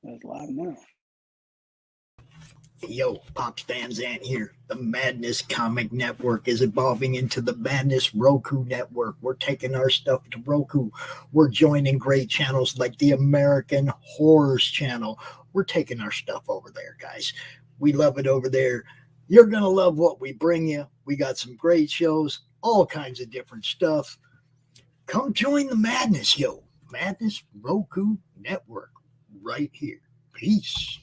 That's live now. Yo, Pops Van Zant here. The Madness Comic Network is evolving into the Madness Roku Network. We're taking our stuff to Roku. We're joining great channels like the American Horrors channel. We're taking our stuff over there, guys. We love it over there. You're going to love what we bring you. We got some great shows, all kinds of different stuff. Come join the madness, yo. Madness Roku Network right here. Peace.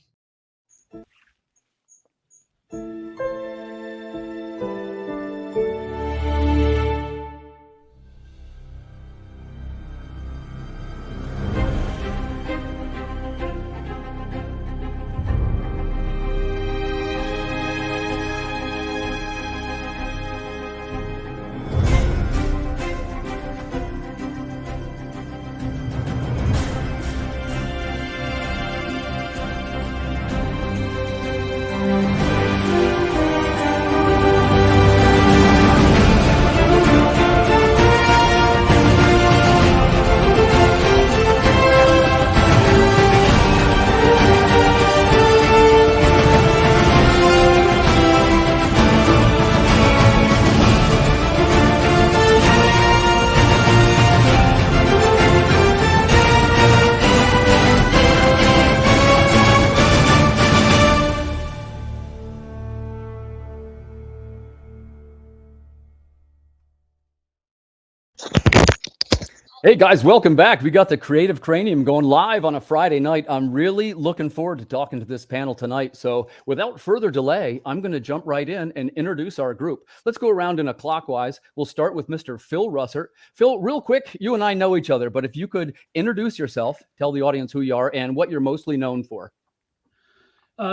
Hey guys, welcome back. We got the Creative Cranium going live on a Friday night. I'm really looking forward to talking to this panel tonight. So without further delay, I'm going to jump right in and introduce our group. Let's go around in a clockwise. We'll start with Mr. Phil Russertt. Phil, real quick, you and I know each other, but if you could introduce yourself, tell the audience who you are and what you're mostly known for.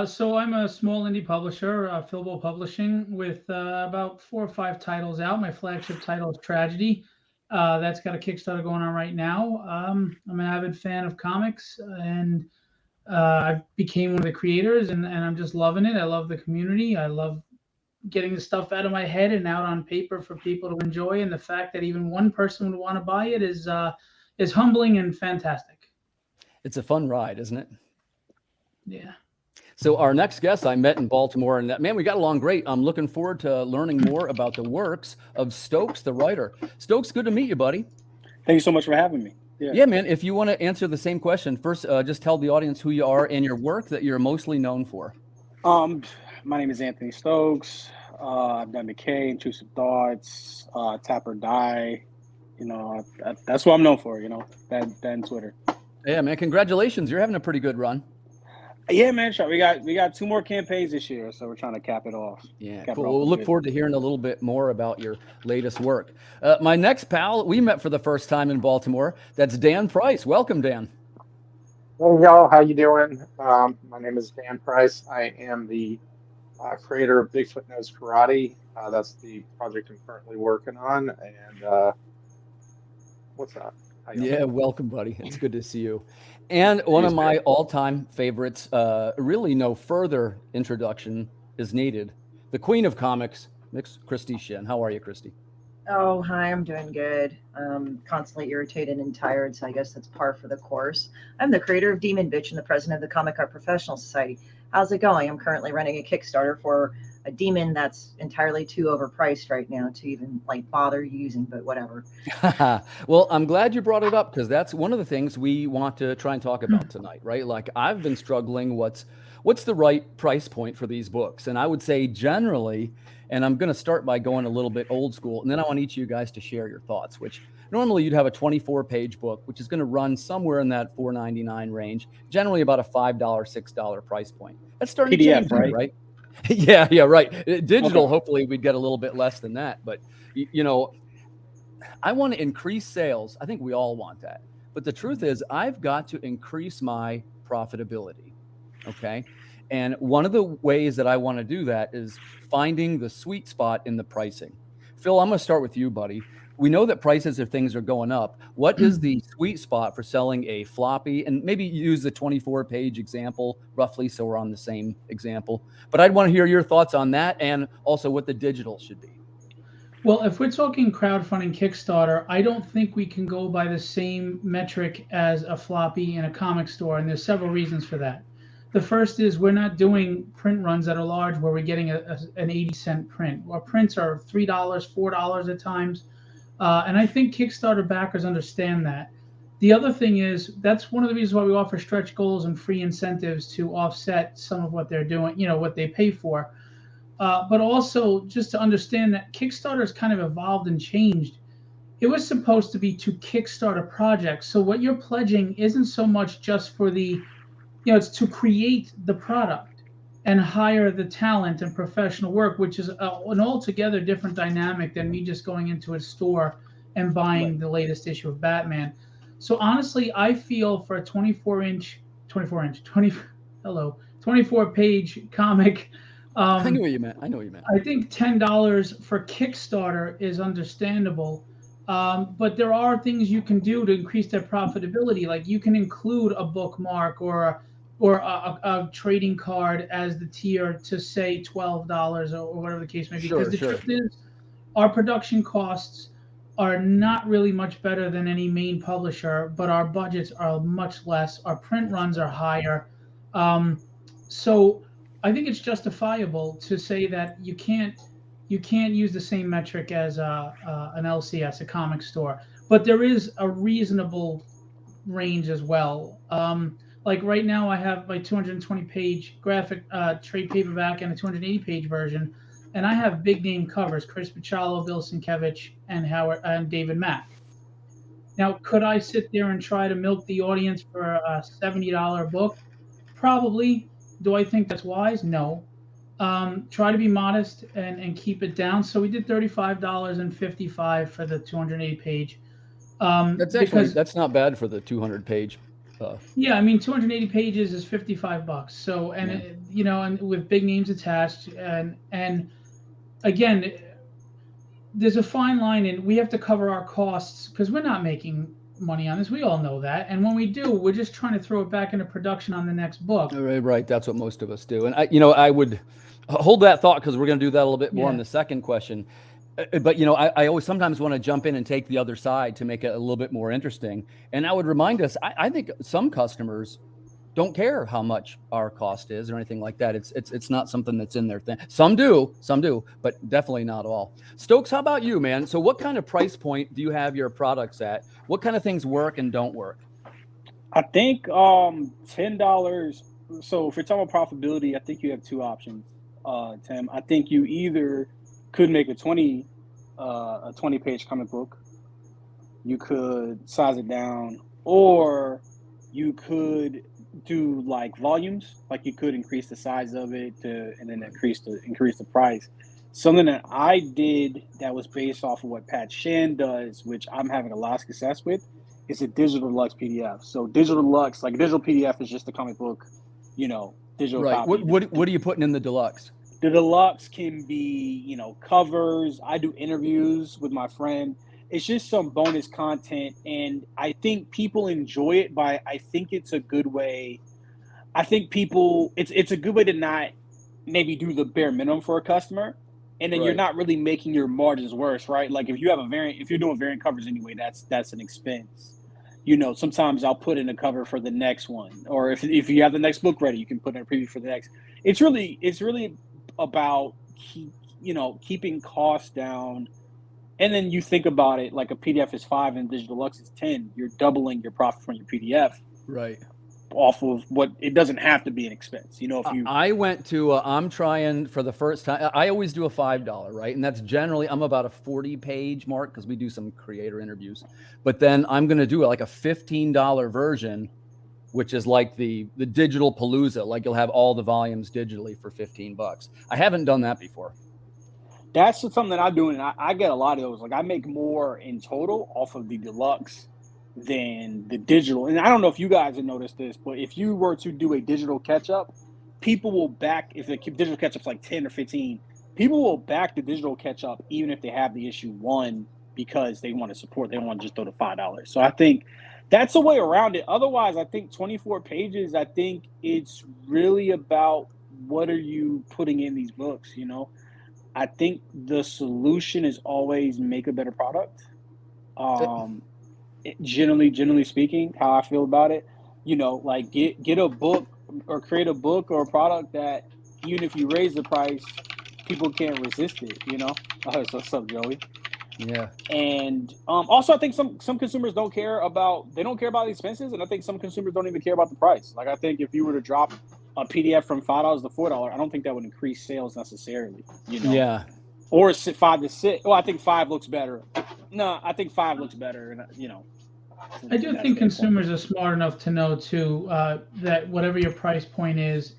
So I'm a small indie publisher, Philbo Publishing, with about 4 or 5 titles out. My flagship title is Tragedy. That's got a Kickstarter going on right now. I'm an avid fan of comics, and I became one of the creators, and I'm just loving it. I love the community. I love getting the stuff out of my head and out on paper for people to enjoy. And the fact that even one person would want to buy it is humbling and fantastic. It's a fun ride, isn't it? Yeah. So our next guest I met in Baltimore, and man, we got along great. I'm looking forward to learning more about the works of Stokes the Writer. Stokes, good to meet you, buddy. Thank you so much for having me. Yeah, man, if you want to answer the same question, first, just tell the audience who you are and your work that you're mostly known for. My name is Anthony Stokes. I've done Decay, Intrusive Thoughts, Tap or Die. You know, that's what I'm known for, you know, that and Twitter. Yeah, man, congratulations. You're having a pretty good run. Yeah, man. We got 2 more campaigns this year, so we're trying to cap it off. Yeah, cool. We'll look forward to hearing a little bit more about your latest work. My next pal, we met for the first time in Baltimore. That's Dan Price. Welcome, Dan. Hey, y'all. How you doing? My name is Dan Price. I am the creator of Bigfoot Knows Karate. That's the project I'm currently working on. And what's up? Yeah, welcome, buddy. It's good to see you. And one of my all-time favorites, really no further introduction is needed. The queen of comics, Christie Shinn. How are you, Christie? Oh, hi, I'm doing good. Constantly irritated and tired, so I guess that's par for the course. I'm the creator of Demon Bitch and the president of the Comic Art Professional Society. How's it going? I'm currently running a Kickstarter for a demon that's entirely too overpriced right now to even like bother using, but whatever. Well, I'm glad you brought it up because that's one of the things we want to try and talk about tonight, right? Like I've been struggling. What's the right price point for these books? And I would say generally, and I'm going to start by going a little bit old school, and then I want each of you guys to share your thoughts, which normally you'd have a 24-page book, which is going to run somewhere in that $4.99 range, generally about a $5, $6 price point. That's starting PDF, to change, right? Yeah, right. Digital, okay. Hopefully we'd get a little bit less than that. But, you know, I want to increase sales. I think we all want that. But the truth is I've got to increase my profitability, okay? And one of the ways that I want to do that is finding the sweet spot in the pricing. Phil, I'm going to start with you, buddy. We know that prices of things are going up. What is the sweet spot for selling a floppy? And maybe use the 24-page example roughly so we're on the same example. But I'd want to hear your thoughts on that and also what the digital should be. Well, if we're talking crowdfunding Kickstarter, I don't think we can go by the same metric as a floppy in a comic store, and there's several reasons for that. The first is we're not doing print runs that are large where we're getting an 80-cent print. Our prints are $3, $4 at times, and I think Kickstarter backers understand that. The other thing is that's one of the reasons why we offer stretch goals and free incentives to offset some of what they're doing, what they pay for. But also just to understand that Kickstarter has kind of evolved and changed. It was supposed to be to kickstart a project. So what you're pledging isn't so much just for it's to create the product and hire the talent and professional work, which is an altogether different dynamic than me just going into a store and buying the latest issue of Batman. So honestly, I feel for a 24 page comic. I knew what you meant. I think $10 for Kickstarter is understandable, but there are things you can do to increase their profitability. Like you can include a bookmark or a trading card as the tier to say $12 or whatever the case may be. Because the truth is, our production costs are not really much better than any main publisher, but our budgets are much less. Our print runs are higher. So I think it's justifiable to say that you can't use the same metric as an LCS, a comic store, but there is a reasonable range as well. Like right now, I have my 220-page graphic trade paperback and a 280-page version, and I have big name covers: Chris Bachalo, Bill Sienkiewicz, and David Mack. Now, could I sit there and try to milk the audience for a $70 book? Probably. Do I think that's wise? No. Try to be modest and keep it down. So we did $35.55 for the 280-page. That's not bad for the 200-page. Yeah, I mean 280 pages is $55. So and with big names attached, and again, there's a fine line, and we have to cover our costs because we're not making money on this. We all know that, and when we do, we're just trying to throw it back into production on the next book. Right, that's what most of us do. And I would hold that thought because we're going to do that a little bit more on the second question. But I always sometimes want to jump in and take the other side to make it a little bit more interesting. And I would remind us, I think some customers don't care how much our cost is or anything like that. It's not something that's in their thing. Some do, but definitely not all. Stokes, how about you, man? So what kind of price point do you have your products at? What kind of things work and don't work? I think $10. So if you're talking about profitability, I think you have two options, Tim. I think you either could make a 20-page comic book. You could size it down, or you could do like volumes. Like you could increase the size of it and then increase the price. Something that I did that was based off of what Pat Shinn does, which I'm having a lot of success with, is a digital deluxe PDF. So digital deluxe, like digital PDF, is just a comic book, digital copy. What are you putting in the deluxe? The deluxe can be, covers. I do interviews with my friend. It's just some bonus content, and I think people enjoy it. But I think it's a good way. I think it's a good way to not maybe do the bare minimum for a customer, and then you're not really making your margins worse, right? Like if you have if you're doing variant covers anyway, that's an expense. Sometimes I'll put in a cover for the next one, or if you have the next book ready, you can put in a preview for the next. It's really about keeping costs down, and then you think about it like a PDF is $5 and digital deluxe is $10. You're doubling your profit from your PDF, right? Off of what it doesn't have to be an expense. I went to I'm trying for the first time. I always do a $5, right? And that's generally I'm about a 40-page mark because we do some creator interviews. But then I'm going to do like a $15 version, which is like the digital palooza. Like you'll have all the volumes digitally for $15. I haven't done that before. That's something that I'm doing. And I get a lot of those. Like I make more in total off of the deluxe than the digital. And I don't know if you guys have noticed this, but if you were to do a digital catch-up, people will back, if the digital catch-up's like 10 or 15, people will back the digital catch-up even if they have the issue 1 because they want to support. They don't want to just throw the $5. So I think that's a way around it. Otherwise, I think 24 pages, I think it's really about what are you putting in these books, I think the solution is always make a better product. Generally speaking, how I feel about it, like get a book or create a book or a product that even if you raise the price, people can't resist it. So what's up, Joey? Yeah. And also, I think some consumers don't care about the expenses, and I think some consumers don't even care about the price. Like, I think if you were to drop a PDF from $5 to $4, I don't think that would increase sales necessarily. Yeah. Or 5 to 6. Well, I think 5 looks better. No, I think 5 looks better, and I do think consumers are smart enough to know too that whatever your price point is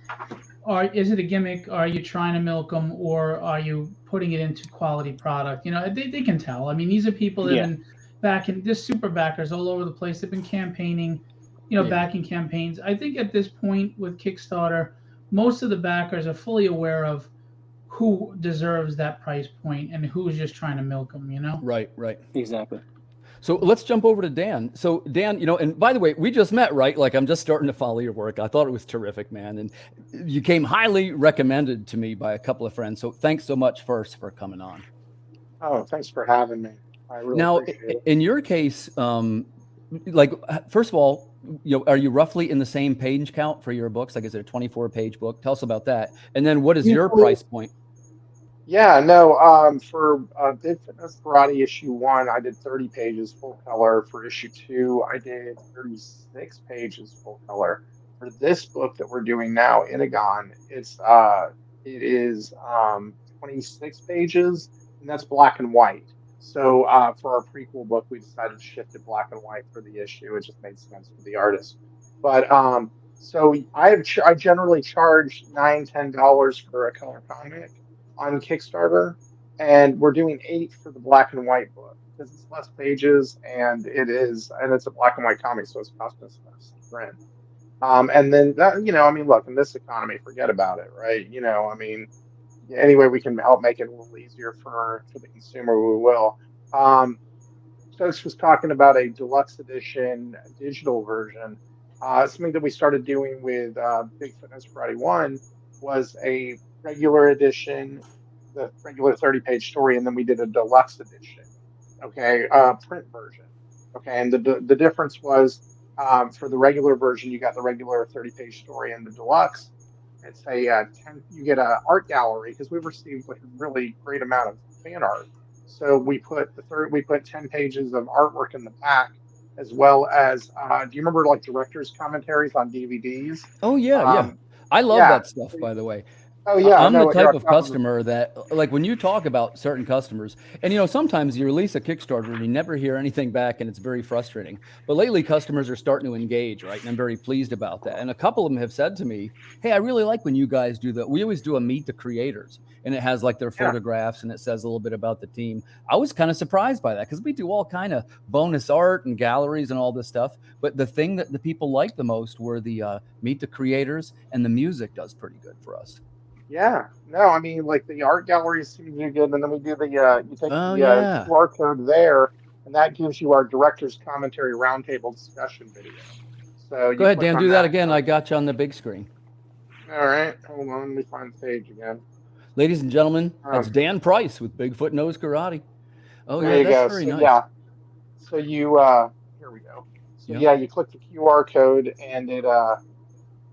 it a gimmick? Are you trying to milk them, or are you putting it into quality product? They can tell. I mean, these are people that have been backing, this super backers all over the place. They've been campaigning, backing campaigns. I think at this point with Kickstarter, most of the backers are fully aware of who deserves that price point and who's just trying to milk them. Right. Exactly. So let's jump over to Dan. So Dan, and by the way, we just met, right? Like, I'm just starting to follow your work. I thought it was terrific, man. And you came highly recommended to me by a couple of friends. So thanks so much first for coming on. Oh, thanks for having me. I really appreciate it. In your case, like, first of all, are you roughly in the same page count for your books? Like, is it a 24-page book? Tell us about that. And then what is your price point? Yeah, no, for Big Fitness Karate issue 1, I did 30 pages full color. For issue 2, I did 36 pages full color. For this book that we're doing now, Inagon, it is 26 pages, and that's black and white. So for our prequel book, we decided to shift it black and white for the issue. It just made sense for the artist. But so I generally charge $9-10 for a color comic on Kickstarter, and we're doing $8 for the black and white book because it's less pages, and it's a black and white comic, so it's costing us less to print. And then that, I mean, look, in this economy, forget about it, right? I mean, any way we can help make it a little easier for the consumer, we will. Stokes was talking about a deluxe edition digital version. Something that we started doing with Big Fitness Karate 1 was a regular edition, the regular 30-page story, and then we did a deluxe edition, print version. And the difference was for the regular version, you got the regular 30-page story, and the deluxe, it's you get an art gallery, because we've received like a really great amount of fan art. So we put 10 pages of artwork in the back, as well as do you remember like director's commentaries on DVDs? Oh yeah. I love that stuff, by the way. Oh yeah, I'm the type of customer that, like, when you talk about certain customers, and sometimes you release a Kickstarter and you never hear anything back, and it's very frustrating. But lately, customers are starting to engage, right? And I'm very pleased about that. And a couple of them have said to me, "Hey, I really like when you guys do that. We always do a meet the creators, and it has like their photographs and it says a little bit about the team." I was kind of surprised by that because we do all kind of bonus art and galleries and all this stuff. But the thing that the people liked the most were the meet the creators, and the music does pretty good for us. Yeah, no, I mean, like the art galleries seem to do good, and then we do you take the QR code there, and that gives you our director's commentary roundtable discussion video. So go ahead, Dan, do that again. I got you on the big screen. All right, hold on, let me find the page again. Ladies and gentlemen, that's Dan Price with Bigfoot Knows Karate. Oh, there yeah, that's very nice. Yeah, so you here we go. So you click the QR code,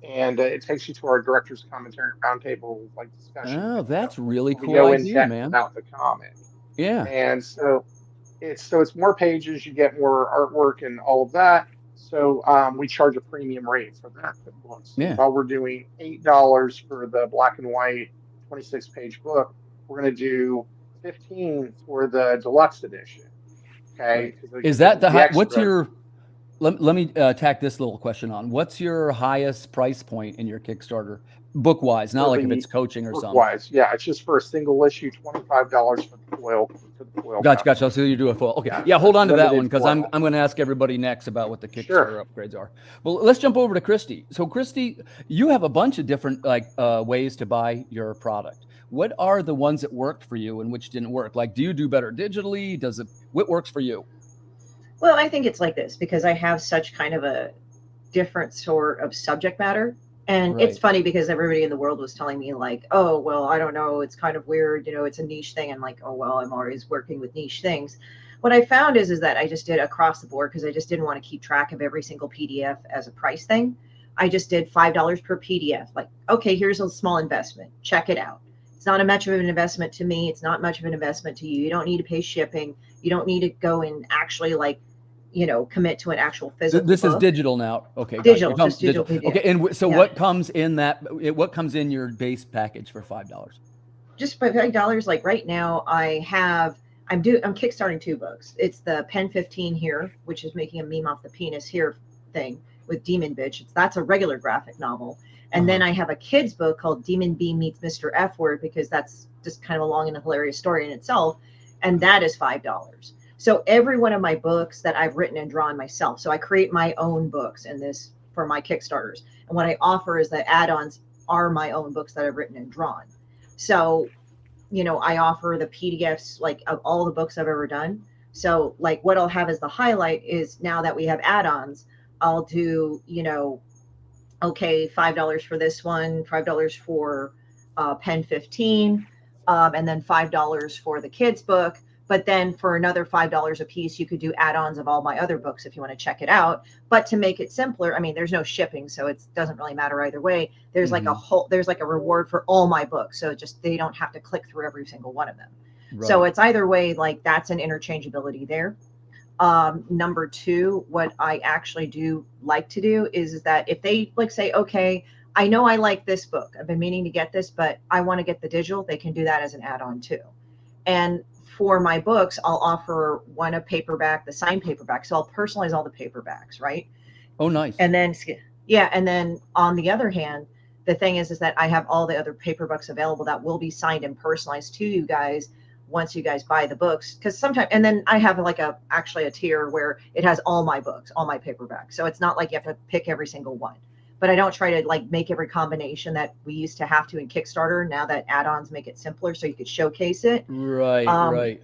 and it takes you to our director's commentary roundtable like discussion. Oh, that's really cool idea, man. About the comic. Yeah. And so it's more pages, you get more artwork and all of that. So we charge a premium rate for that book. So while we're doing $8 for the black and white 26-page book, we're going to do $15 for the deluxe edition. Okay. Right. Is that the high? What's your? Let me tack this little question on. What's your highest price point in your Kickstarter, book wise? Not like if it's coaching or something. Wise, yeah, it's just for a single issue, $25 for the foil. Gotcha. So you do a foil. Okay, yeah. Hold on to that one because I'm going to ask everybody next about what the Kickstarter upgrades are. Well, let's jump over to Christie. So Christie, you have a bunch of different ways to buy your product. What are the ones that worked for you and which didn't work? Like, do you do better digitally? What works for you? Well, I think it's like this because I have such kind of a different sort of subject matter. And it's funny because everybody in the world was telling me like, oh, well, I don't know. It's kind of weird. You know, it's a niche thing. I'm like, oh, well, I'm always working with niche things. What I found is that I just did across the board because I just didn't want to keep track of every single PDF as a price thing. I just did $5 per PDF. Like, okay, here's a small investment. Check it out. It's not much of an investment to me. It's not much of an investment to you. You don't need to pay shipping. You don't need to go and actually like, you know, commit to an actual physical This book. is digital now. Okay. Digital, just digital PDF. Okay. And so what comes in what comes in your base package for $5? Just $5. Like right now I'm kickstarting 2 books. It's the Pen 15 here, which is making a meme off the penis here thing with Demon Bitch. That's a regular graphic novel. And then I have a kid's book called Demon B Meets Mr. F Word, because that's just kind of a long and a hilarious story in itself. And that is $5. So every one of my books that I've written and drawn myself. So I create my own books in this for my Kickstarters. And what I offer is that add-ons are my own books that I've written and drawn. So, you know, I offer the PDFs like of all the books I've ever done. So like what I'll have as the highlight is now that we have add-ons, I'll do, you know, okay, $5 for this one, $5 for Pen 15, and then $5 for the kids book. But then for another $5 a piece, you could do add-ons of all my other books if you want to check it out. But to make it simpler, I mean, there's no shipping, so it doesn't really matter either way. There's like there's like a reward for all my books. So just they don't have to click through every single one of them. Right. So it's either way, like that's an interchangeability there. Number 2, what I actually do like to do is that if they like say, okay, I know I like this book, I've been meaning to get this, but I want to get the digital, they can do that as an add-on too. And for my books, I'll offer one a paperback, the signed paperback. So I'll personalize all the paperbacks, right? Oh, nice. And then, yeah. And then on the other hand, the thing is that I have all the other paperbacks available that will be signed and personalized to you guys once you guys buy the books. Because sometimes, and then I have like actually a tier where it has all my books, all my paperbacks. So it's not like you have to pick every single one. But I don't try to like make every combination that we used to have to in Kickstarter. Now that add-ons make it simpler so you could showcase it. Right, right.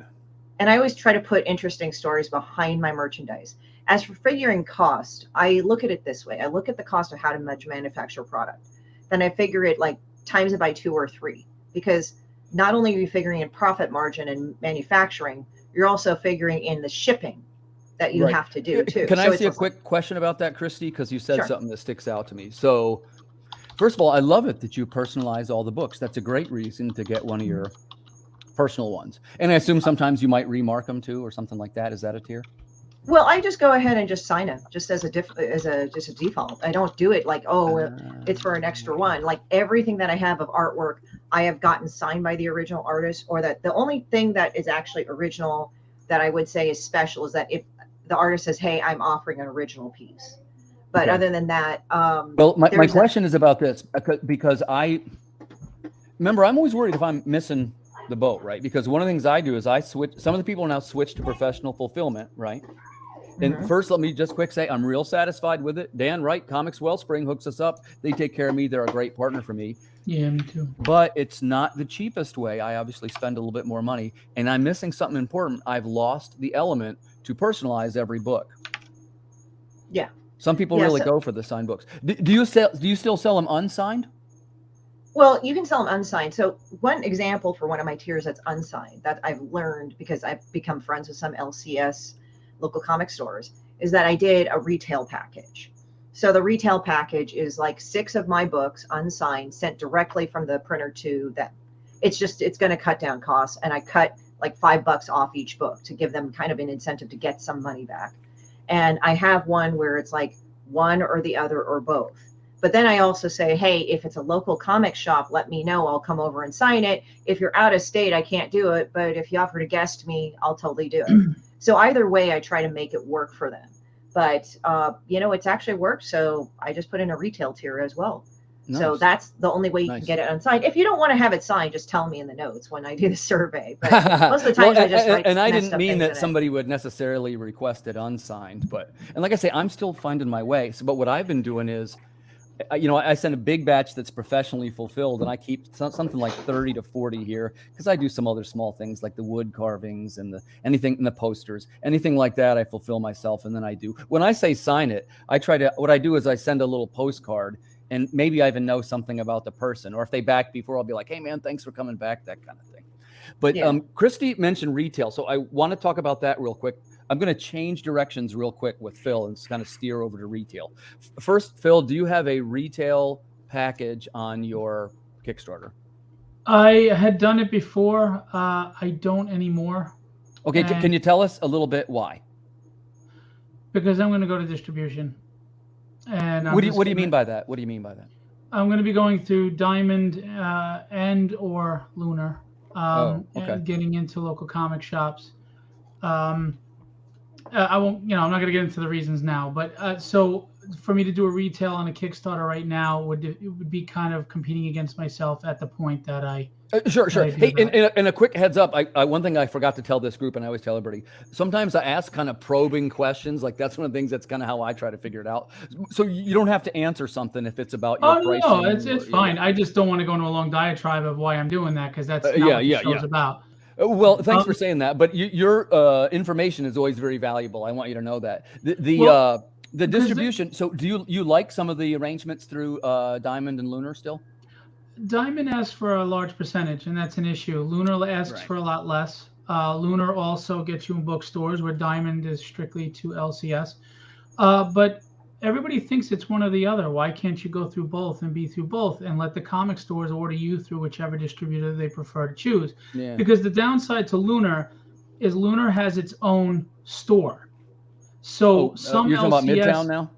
And I always try to put interesting stories behind my merchandise. As for figuring cost, I look at it this way. I look at the cost of how to manufacture a product. Then I figure it like times it by 2 or 3. Because not only are you figuring in profit margin and manufacturing, you're also figuring in the shipping that you have to do too. Can I see a quick question about that, Christie? Because you said something that sticks out to me. So first of all, I love it that you personalize all the books. That's a great reason to get one of your personal ones. And I assume sometimes you might remark them too or something like that. Is that a tier? Well, I just go ahead and just sign them just as a default. I don't do it like, it's for an extra one. Like everything that I have of artwork, I have gotten signed by the original artist, or that the only thing that is actually original that I would say is special is that if the artist says, hey, I'm offering an original piece. But other than that, well, my question is about this because I'm always worried if I'm missing the boat, right? Because one of the things I do is I switch. Some of the people now switch to professional fulfillment, right? And first, let me just quick say I'm real satisfied with it. Dan Wright, Comics Wellspring hooks us up. They take care of me. They're a great partner for me. Yeah, me too. But it's not the cheapest way. I obviously spend a little bit more money, and I'm missing something important. I've lost the element to personalize every book. Yeah. Some people really go for the signed books. Do you still sell them unsigned? Well, you can sell them unsigned. So one example for one of my tiers that's unsigned that I've learned because I've become friends with some LCS local comic stores is that I did a retail package. So the retail package is like 6 of my books unsigned sent directly from the printer to them. It's going to cut down costs, and I cut like $5 off each book to give them kind of an incentive to get some money back. And I have one where it's like one or the other or both. But then I also say, hey, if it's a local comic shop, let me know. I'll come over and sign it. If you're out of state, I can't do it. But if you offer to guest me, I'll totally do it. So either way, I try to make it work for them. But, it's actually worked. So I just put in a retail tier as well. Nice. So that's the only way you can get it unsigned. If you don't want to have it signed, just tell me in the notes when I do the survey. But most of the times I just write. And I didn't mean that somebody would necessarily request it unsigned. And like I say, I'm still finding my way. So, but what I've been doing is, I send a big batch that's professionally fulfilled, and I keep something like 30 to 40 here because I do some other small things like the wood carvings and anything in the posters, anything like that. I fulfill myself, and then I do. When I say sign it, what I do is I send a little postcard, And maybe I even know something about the person, or if they back before, I'll be like, hey man, thanks for coming back, that kind of thing. But Yeah. Christie mentioned retail. So I want to talk about that real quick. I'm going to change directions real quick with Phil and kind of steer over to retail. First, Phil, do you have a retail package on your Kickstarter? I had done it before. I don't anymore. Okay, can you tell us a little bit why? Because I'm going to go to distribution. And what do you mean by that? What do you mean by that? I'm going to be going through Diamond and or Lunar, and getting into local comic shops. I won't, I'm not going to get into the reasons now, but so for me to do a retail on a Kickstarter right now would be kind of competing against myself at the point that I. Sure. Hey, and a quick heads up. I one thing I forgot to tell this group, and I always tell everybody, sometimes I ask kind of probing questions. Like that's one of the things that's kind of how I try to figure it out. So you don't have to answer something if it's about your pricing. No, it's fine. I just don't want to go into a long diatribe of why I'm doing that, because that's not what the show's about. Well, thanks for saying that. But your information is always very valuable. I want you to know that. The distribution. So do you like some of the arrangements through Diamond and Lunar still? Diamond asks for a large percentage, and that's an issue. Lunar asks for a lot less. Lunar also gets you in bookstores, where Diamond is strictly to LCS. But everybody thinks it's one or the other. Why can't you go through both and be through both and let the comic stores order you through whichever distributor they prefer to choose? Yeah. Because the downside to Lunar is Lunar has its own store. So some you're talking LCS, about Midtown now?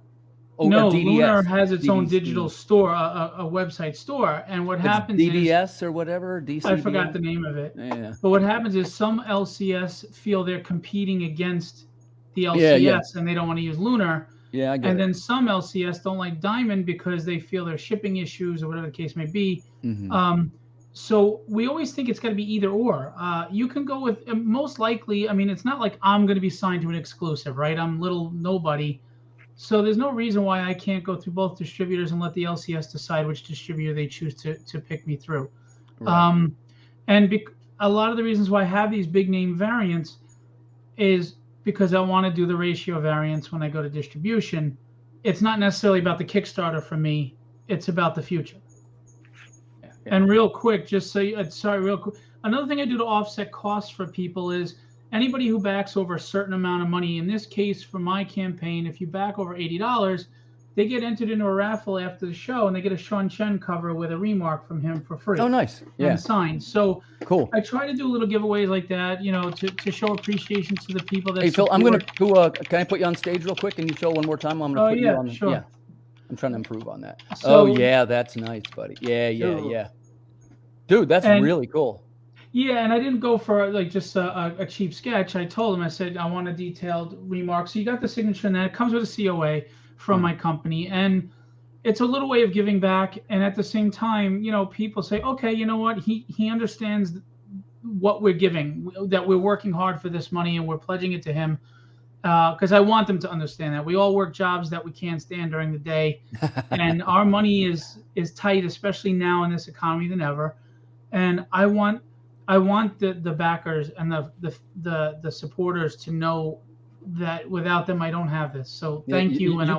No, Lunar has its own digital store, a website store. And what happens DBS or whatever? DCBS? I forgot the name of it. Yeah. But what happens is some LCS feel they're competing against the LCS and they don't want to use Lunar. Yeah, I get it. Then some LCS don't like Diamond because they feel there's shipping issues or whatever the case may be. Mm-hmm. So we always think it's got to be either or. You can go with most likely. I mean, it's not like I'm going to be signed to an exclusive, right? I'm little nobody. So there's no reason why I can't go through both distributors and let the LCS decide which distributor they choose to pick me through. Right. A lot of the reasons why I have these big name variants is because I want to do the ratio variants when I go to distribution. It's not necessarily about the Kickstarter for me. It's about the future. Yeah. And real quick, real quick. Another thing I do to offset costs for people is anybody who backs over a certain amount of money. In this case, for my campaign, if you back over $80, they get entered into a raffle after the show, and they get a Sean Chen cover with a remark from him for free. Oh, nice! Yeah, and signed. So cool. I try to do little giveaways like that, to show appreciation to the people that. Hey Phil, I'm gonna can I put you on stage real quick? Can you show one more time? I'm gonna put you on. Sure. Yeah, I'm trying to improve on that. So, that's nice, buddy. Yeah. Dude, that's really cool. Yeah, and I didn't go for just a cheap sketch. I told him, I said, I want a detailed remark. So you got the signature, and then it comes with a COA from my company. And it's a little way of giving back. And at the same time, people say, okay, you know what? He understands what we're giving, that we're working hard for this money and we're pledging it to him. Because I want them to understand that. We all work jobs that we can't stand during the day. And our money is tight, especially now in this economy than ever. And I want the backers and the supporters to know that without them I don't have this. So thank you. And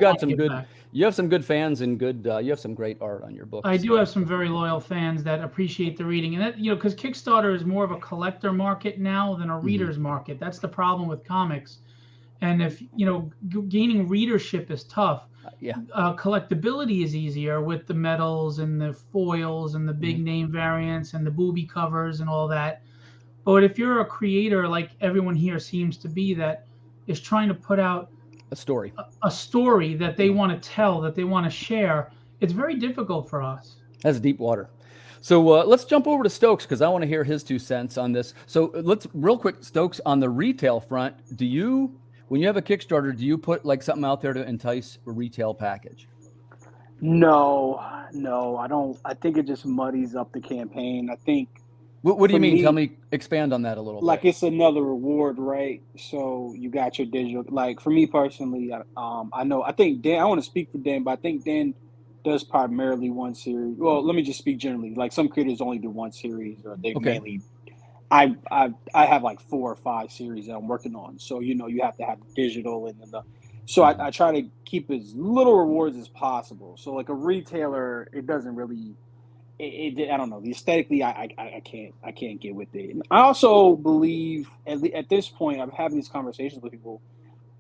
you have some good fans and you have some great art on your book. I do have some very loyal fans that appreciate the reading, and that because Kickstarter is more of a collector market now than a reader's market. That's the problem with comics. And if gaining readership is tough. Collectability is easier with the medals and the foils and the big name variants and the booby covers and all that. But if you're a creator like everyone here seems to be, that is trying to put out a story that they want to tell, that they want to share, it's very difficult for us. That's deep water. So let's jump over to Stokes, because I want to hear his 2 cents on this. So let's real quick, Stokes, on the retail front, when you have a Kickstarter, do you put something out there to entice a retail package? No, I don't. I think it just muddies up the campaign. I think. What do you mean? Expand on that a little bit. It's another reward, right? So you got your digital. For me personally, I think Dan. I want to speak for Dan, but I think Dan does primarily one series. Well, let me just speak generally. Some creators only do one series, or they mainly. I have 4 or 5 series that I'm working on. So, you have to have digital and then So I try to keep as little rewards as possible. So like a retailer, it doesn't really. I don't know. Aesthetically, I can't get with it. And I also believe at this point, I'm having these conversations with people.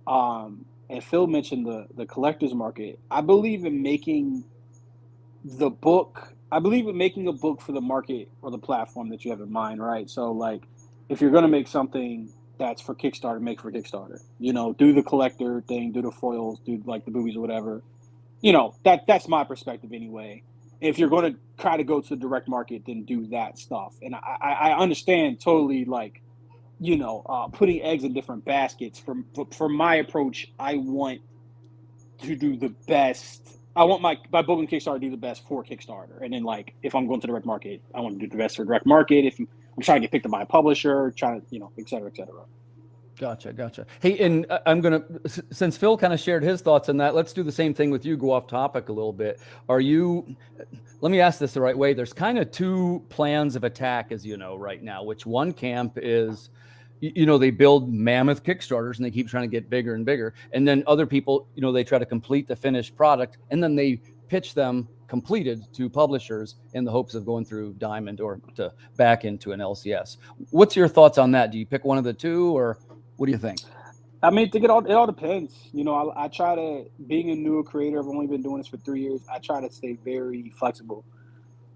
And Phil mentioned the collector's market. I believe in making the book. I believe in making a book for the market or the platform that you have in mind, right? So like, if you're gonna make something that's for Kickstarter, make for Kickstarter. You know, do the collector thing, do the foils, do like the boobies or whatever. You know, that's my perspective anyway. If you're going to try to go to the direct market, then do that stuff. And I understand totally, like, you know, putting eggs in different baskets. For my approach, I want to do the best. I want my book and Kickstarter to do the best for Kickstarter. And then, like, if I'm going to direct market, I want to do the best for direct market. If I'm trying to get picked up by a publisher, trying to, you know, et cetera, et cetera. Gotcha. Hey, and I'm going to, since Phil kind of shared his thoughts on that, let's do the same thing with you, go off topic a little bit. Let me ask this the right way. There's kind of two plans of attack, as you know, right now, which one camp is, you know, they build mammoth Kickstarters and they keep trying to get bigger and bigger. And then other people, you know, they try to complete the finished product and then they pitch them completed to publishers in the hopes of going through Diamond or to back into an LCS. What's your thoughts on that? Do you pick one of the two, or what do you think? I mean, I think it all depends. You know, I try to, being a newer creator, I've only been doing this for 3 years. I try to stay very flexible.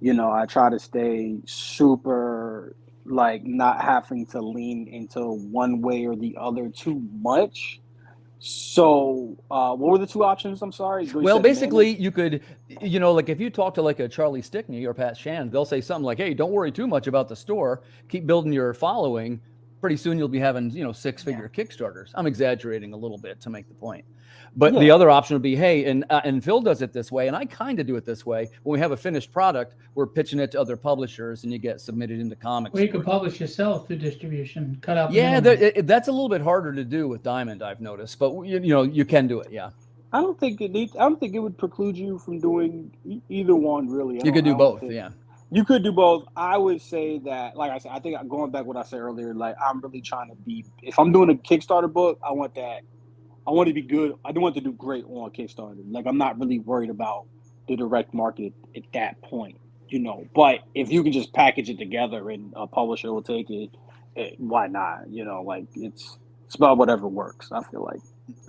You know, I try to stay super, like, not having to lean into one way or the other too much. So, what were the two options? I'm sorry. Well, basically, you could, you know, like if you talk to like a Charlie Stickney or Pat Shannon, they'll say something like, "Hey, don't worry too much about the store. Keep building your following. Pretty soon you'll be having, you know, 6-figure Kickstarters." I'm exaggerating a little bit to make the point. But the other option would be, hey, and Phil does it this way, and I kind of do it this way. When we have a finished product, we're pitching it to other publishers, and you get submitted into comics. Well, you could publish yourself through distribution, cut out. Yeah, that's a little bit harder to do with Diamond, I've noticed, but you know, you can do it. Yeah. I don't think it would preclude you from doing either one, really. You could do both. Yeah. You could do both. I would say that, like I said, I think going back to what I said earlier, like I'm really trying to be, if I'm doing a Kickstarter book, I want to be good. I do want to do great on Kickstarter. Like, I'm not really worried about the direct market at that point, you know. But if you can just package it together and a publisher will take it, why not? You know, like it's about whatever works, I feel like.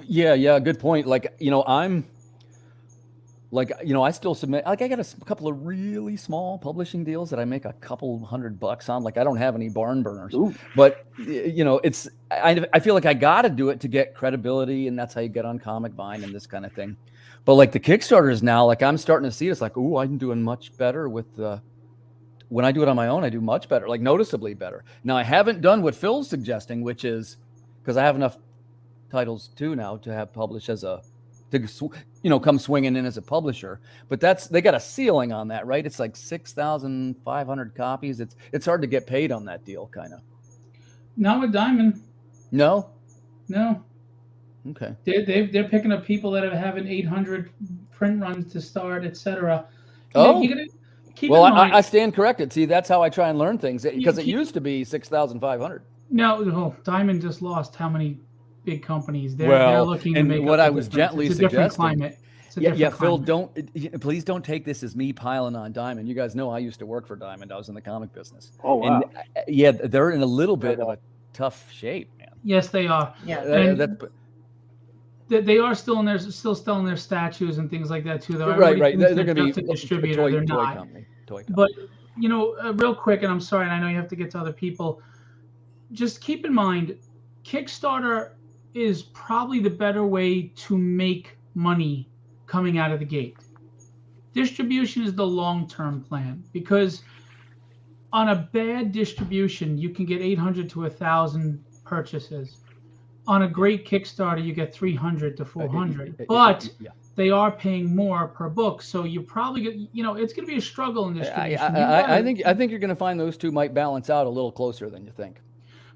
Yeah, good point. Like, you know, I'm like, you know, I still submit, like I got a couple of really small publishing deals that I make a couple $100 on. Like, I don't have any barn burners. Ooh. But, you know, I feel like I got to do it to get credibility, and that's how you get on Comic Vine and this kind of thing. But like the Kickstarters now, like I'm starting to see it's like, oh, I'm doing much better with when I do it on my own, I do much better, like noticeably better. Now, I haven't done what Phil's suggesting, which is because I have enough titles too now to have published to you know, come swinging in as a publisher, but they got a ceiling on that, right? It's like 6,500 copies. It's hard to get paid on that deal, kind of. Not with Diamond. No. Okay. They're picking up people that are having 800 print runs to start, etc. Oh. You gotta keep well, in mind, I stand corrected. See, that's how I try and learn things, because it used to be 6,500. No, Diamond just lost how many big companies? They're looking to make. What I was gently suggesting. It's a different climate. Phil, please don't take this as me piling on Diamond. You guys know I used to work for Diamond. I was in the comic business. Oh, wow. And they're in a little bit of a tough shape, man. Yes, they are. Yeah. They are still selling their statues and things like that too, though. Right. They're going to be a distributor. They're not. Toy company. But you know, real quick, and I'm sorry, and I know you have to get to other people. Just keep in mind, Kickstarter is probably the better way to make money coming out of the gate. Distribution is the long-term plan, because on a bad distribution, you can get 800 to 1,000 purchases. On a great Kickstarter, you get 300 to 400, but they are paying more per book. So you probably, you know, it's going to be a struggle in distribution. I think you're going to find those two might balance out a little closer than you think.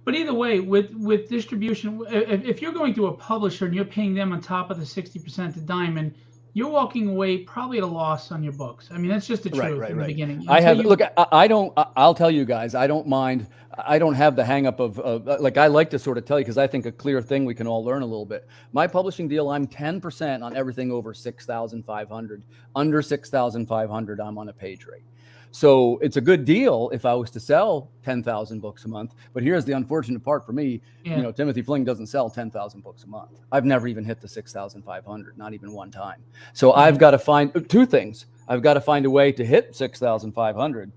But either way, with distribution, if you're going to a publisher and you're paying them on top of the 60% to Diamond, you're walking away probably at a loss on your books. I mean, that's just the truth in the beginning. I'll tell you guys, I don't mind. I don't have the hang up of like, I like to sort of tell you, because I think a clear thing we can all learn a little bit. My publishing deal, I'm 10% on everything over 6,500. Under 6,500, I'm on a page rate. So it's a good deal if I was to sell 10,000 books a month. But here's the unfortunate part for me. Yeah. You know, Timothy Fling doesn't sell 10,000 books a month. I've never even hit the 6,500, not even one time. So I've got to find two things. I've got to find a way to hit 6,500.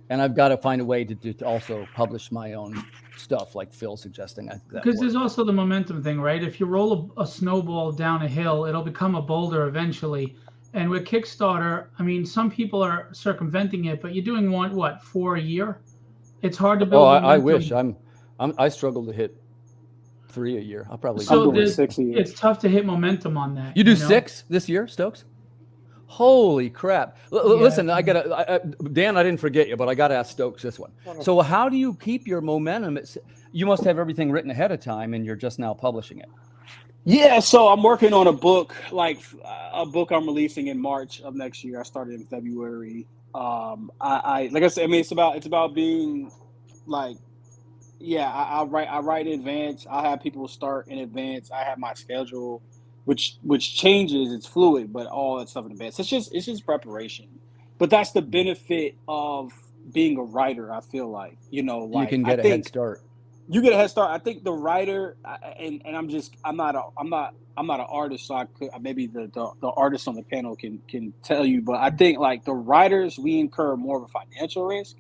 And I've got to find a way to also publish my own stuff, like Phil suggesting. Because there's also the momentum thing, right? If you roll a snowball down a hill, it'll become a boulder eventually. And with Kickstarter, I mean, some people are circumventing it, but you're doing 4 a year? It's hard to build. I wish. I struggle to hit 3 a year. I'll probably do 6 a year. It's tough to hit momentum on that. You do 6 this year, Stokes? Holy crap. Listen, Dan, I didn't forget you, but I got to ask Stokes this one. So how do you keep your momentum? You must have everything written ahead of time and you're just now publishing it. Yeah, so I'm working on a book, like a book I'm releasing in March of next year. I started in February. I like I said, I mean, it's about being like, I write in advance. I have people start in advance. I have my schedule, which changes. It's fluid, but all that stuff in advance. It's just preparation. But that's the benefit of being a writer. I feel like, you can get a head start. You get a head start. I think the writer, and I'm not an artist, so maybe the artists on the panel can tell you, but I think like the writers, we incur more of a financial risk,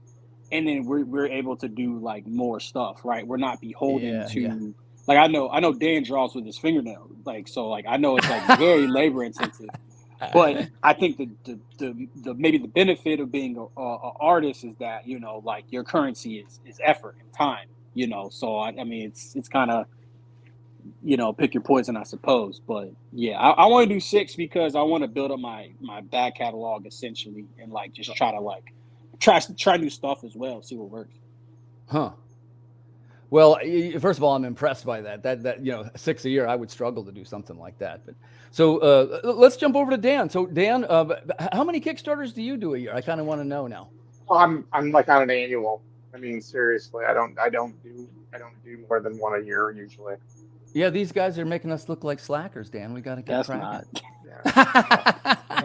and then we're able to do like more stuff, right? We're not beholden to like I know Dan draws with his fingernail, like so like I know it's like very labor intensive, but I think the maybe the benefit of being a artist is that like your currency is effort and time. So I mean, it's kind of, pick your poison, I suppose. But yeah, I want to do 6 because I want to build up my back catalog essentially, and like just try to try new stuff as well, see what works. Huh. Well, first of all, I'm impressed by that. That 6 a year, I would struggle to do something like that. But so let's jump over to Dan. So Dan, how many Kickstarters do you do a year? I kind of want to know now. Well, I'm like on an annual. I mean, seriously, I don't do more than one a year usually. Yeah, these guys are making us look like slackers, Dan. We got to get cracking.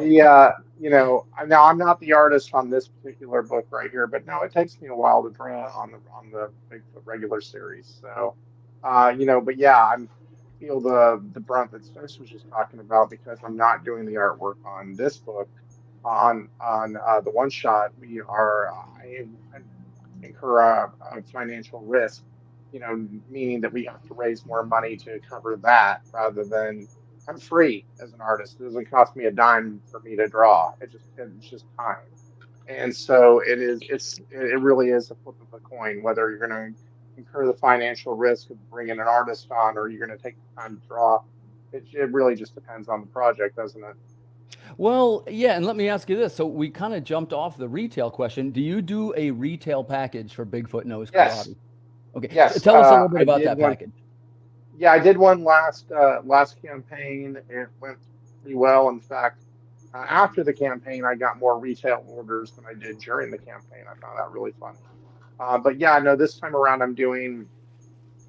Now I'm not the artist on this particular book right here, but no, it takes me a while to draw on the Bigfoot regular series. So, but yeah, I feel the brunt that Stokes was just talking about because I'm not doing the artwork on this book. On the one shot, I incur a financial risk, meaning that we have to raise more money to cover that rather than I'm free as an artist. It doesn't cost me a dime for me to draw. It's just time. And so it really is a flip of a coin, whether you're going to incur the financial risk of bringing an artist on or you're going to take the time to draw. It really just depends on the project, doesn't it? Well, yeah, and let me ask you this. So we kind of jumped off the retail question. Do you do a retail package for Bigfoot Knows Karate? Okay. Yes. Tell us a little bit about that package. Yeah, I did one last campaign. It went pretty well. In fact, after the campaign, I got more retail orders than I did during the campaign. I found that really fun. But yeah, no, this time around I'm doing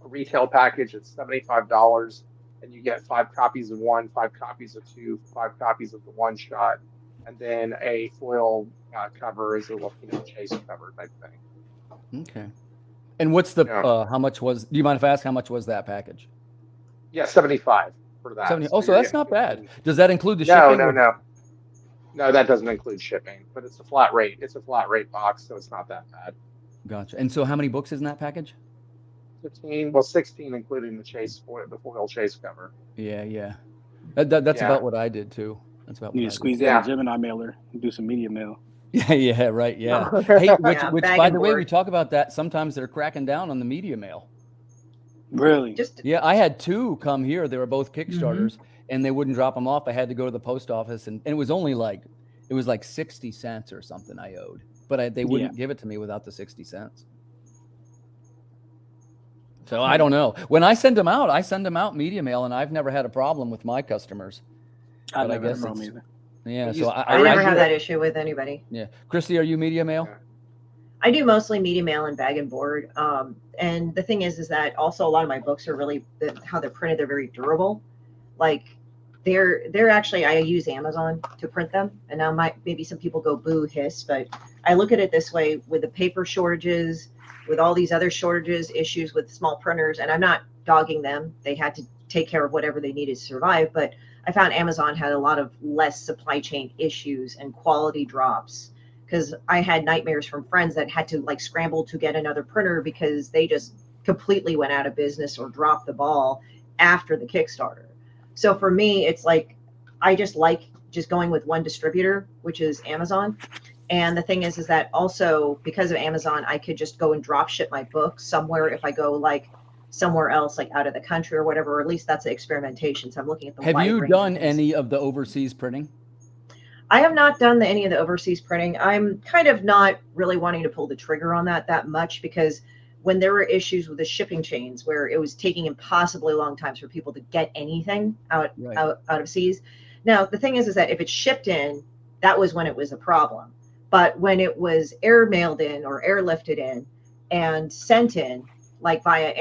a retail package. It's $75. And you get 5 copies of 1, 5 copies of 2, 5 copies of the one shot, and then a foil cover as a chase cover type thing. Okay. And what's the how much was? Do you mind if I ask how much was that package? Yeah, $75 for that. 70. So that's not bad. Does that include the shipping? No, that doesn't include shipping. But it's a flat rate. It's a flat rate box, so it's not that bad. Gotcha. And so how many books is in that package? 16, including the foil chase cover. Yeah. That's about what I did too. That's about. You need to squeeze that Gemini mailer and do some media mail. Yeah, right. Yeah. Hey, which by the way, we talk about that. Sometimes they're cracking down on the media mail. Really? Yeah, I had 2 come here. They were both Kickstarters, and they wouldn't drop them off. I had to go to the post office, and it was only like 60 cents or something I owed, but they wouldn't give it to me without the 60 cents. So I don't know. When I send them out media mail, and I've never had a problem with my customers. I but I never had guess a problem it's either. yeah. I So use- I never I have do- that issue with anybody. Yeah, Christy, are you media mail? Yeah. I do mostly media mail and bag and board. And the thing is that also a lot of my books are really how they're printed. They're very durable. Like they're actually, I use Amazon to print them. And now maybe some people go boo hiss, but I look at it this way: with the paper shortages, with all these other shortages, issues with small printers, and I'm not dogging them. They had to take care of whatever they needed to survive. But I found Amazon had a lot of less supply chain issues and quality drops, because I had nightmares from friends that had to like scramble to get another printer because they just completely went out of business or dropped the ball after the Kickstarter. So for me, it's like I just like just going with one distributor, which is Amazon. And the thing is that also because of Amazon, I could just go and drop ship my books somewhere if I go like somewhere else, like out of the country or whatever, or at least that's the experimentation. So I'm looking at the Have wide you range of done things. any of the overseas printing? I have not done any of the overseas printing. I'm kind of not really wanting to pull the trigger on that much, because when there were issues with the shipping chains where it was taking impossibly long times for people to get anything out of seas. Now, the thing is that if it's shipped in, that was when it was a problem. But when it was air mailed in or airlifted in and sent in, like via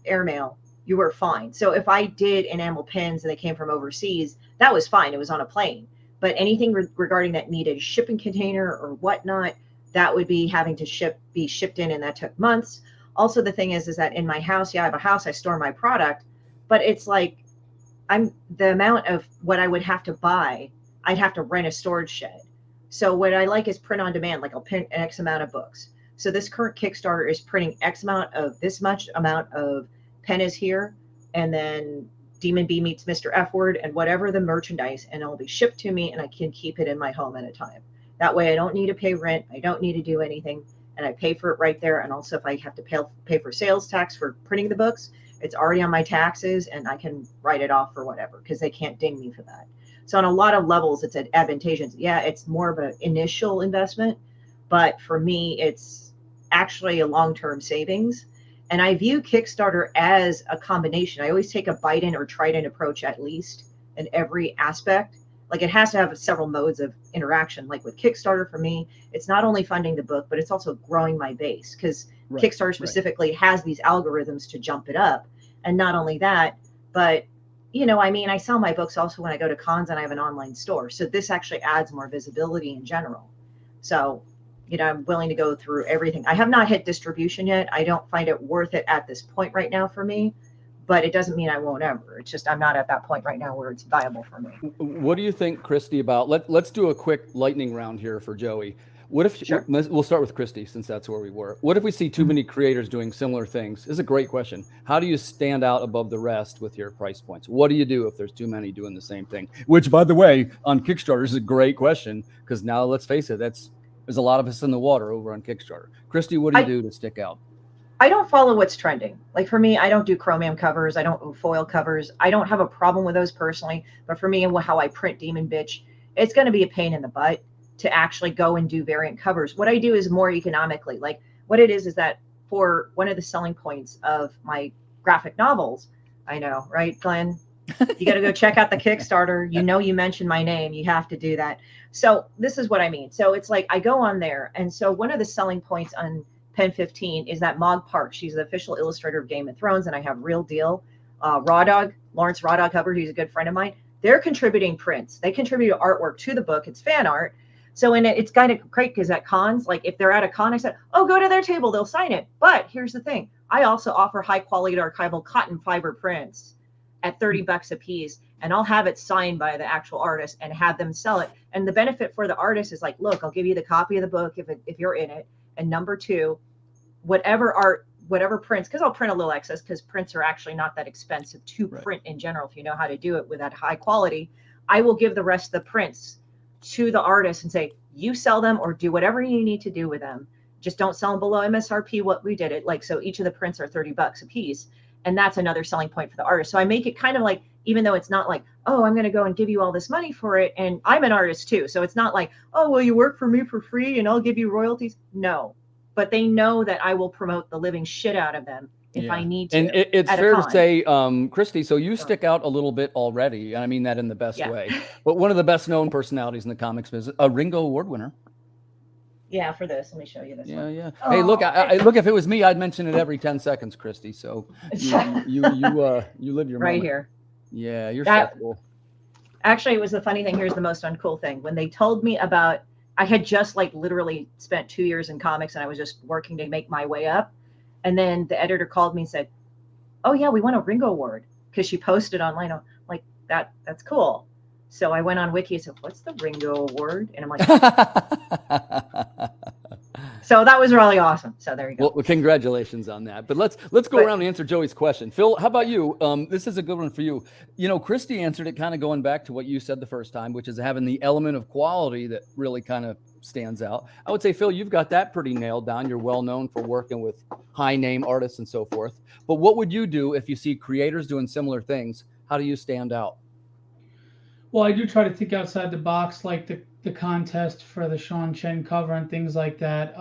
airmail, you were fine. So if I did enamel pins and they came from overseas, that was fine. It was on a plane. But anything regarding that needed a shipping container or whatnot, that would be having to be shipped in, and that took months. Also, the thing is that in my house, I have a house, I store my product, but it's like the amount of what I would have to buy, I'd have to rent a storage shed. So what I like is print on demand. Like I'll print an X amount of books. So this current Kickstarter is printing X amount of this much amount of pen is here, and then Demon B meets Mr. F word and whatever the merchandise, and it'll be shipped to me, and I can keep it in my home at a time. That way I don't need to pay rent. I don't need to do anything. And I pay for it right there. And also if I have to pay for sales tax for printing the books, it's already on my taxes and I can write it off for whatever, because they can't ding me for that. So on a lot of levels, it's advantageous. Yeah, it's more of an initial investment, but for me, it's actually a long-term savings. And I view Kickstarter as a combination. I always take a bite-in or try-in approach, at least in every aspect. Like it has to have several modes of interaction. Like with Kickstarter, for me, it's not only funding the book, but it's also growing my base, because Kickstarter specifically has these algorithms to jump it up. And not only that, but I sell my books also when I go to cons, and I have an online store. So this actually adds more visibility in general. So, I'm willing to go through everything. I have not hit distribution yet. I don't find it worth it at this point right now for me, but it doesn't mean I won't ever. It's just I'm not at that point right now where it's viable for me. What do you think, Christy, about let's do a quick lightning round here for Joey. What if we'll start with Christy, since that's where we were. What if we see too many creators doing similar things? This is a great question. How do you stand out above the rest with your price points? What do you do if there's too many doing the same thing? Which, by the way, on Kickstarter is a great question, because now let's face it, there's a lot of us in the water over on Kickstarter. Christy, what do you do to stick out? I don't follow what's trending. Like for me, I don't do chromium covers. I don't do foil covers. I don't have a problem with those personally. But for me and how I print Demon Bitch, it's going to be a pain in the butt to actually go and do variant covers. What I do is more economically. Like what it is that for one of the selling points of my graphic novels, I know, right, Glenn? You got to go check out the Kickstarter. You mentioned my name. You have to do that. So this is what I mean. So it's like I go on there. And so one of the selling points on Pen 15 is that Mog Park. She's the official illustrator of Game of Thrones. And I have Real Deal, Lawrence Raw Dog Hubbard, who's a good friend of mine. They're contributing prints. They contribute artwork to the book. It's fan art. So it's kind of great, because at cons, like if they're at a con, I said, oh, go to their table. They'll sign it. But here's the thing. I also offer high quality archival cotton fiber prints at $30 a piece, and I'll have it signed by the actual artist and have them sell it. And the benefit for the artist is like, look, I'll give you the copy of the book if you're in it. And number two, whatever prints, because I'll print a little excess, because prints are actually not that expensive to print in general if you know how to do it with that high quality. I will give the rest of the prints to the artist and say, you sell them or do whatever you need to do with them. Just don't sell them below MSRP. What we did it like, so each of the prints are $30 a piece. And that's another selling point for the artist. So I make it kind of like, even though it's not like, oh, I'm going to go and give you all this money for it. And I'm an artist too. So it's not like, oh, well, you work for me for free and I'll give you royalties. No, but they know that I will promote the living shit out of them if I need to. And it's at a fair to con. say, Christie, so you stick out a little bit already. And I mean that in the best way. But one of the best known personalities in the comics business, a Ringo Award winner. Yeah, for this, let me show you this one. Yeah. Hey, look, look, if it was me, I'd mention it every 10 seconds, Christie. So you live your right moment. here. Yeah, you're so cool. Actually, it was the funny thing. Here's the most uncool thing. When they told me about, I had just like literally spent 2 years in comics and I was just working to make my way up. And then the editor called me and said, "Oh yeah, we won a Ringo Award," because she posted online. I'm like, that's cool. So I went on Wiki and said, "What's the Ringo Award?" And I'm like, so that was really awesome. So there you go. Well, congratulations on that. But let's go around and answer Joey's question. Phil, how about you? This is a good one for you. You know, Christie answered it kind of going back to what you said the first time, which is having the element of quality that really kind of stands out. I would say, Phil, you've got that pretty nailed down. You're well known for working with high name artists and so forth. But what would you do if you see creators doing similar things? How do you stand out? Well, I do try to think outside the box, like the contest for the Sean Chen cover and things like that.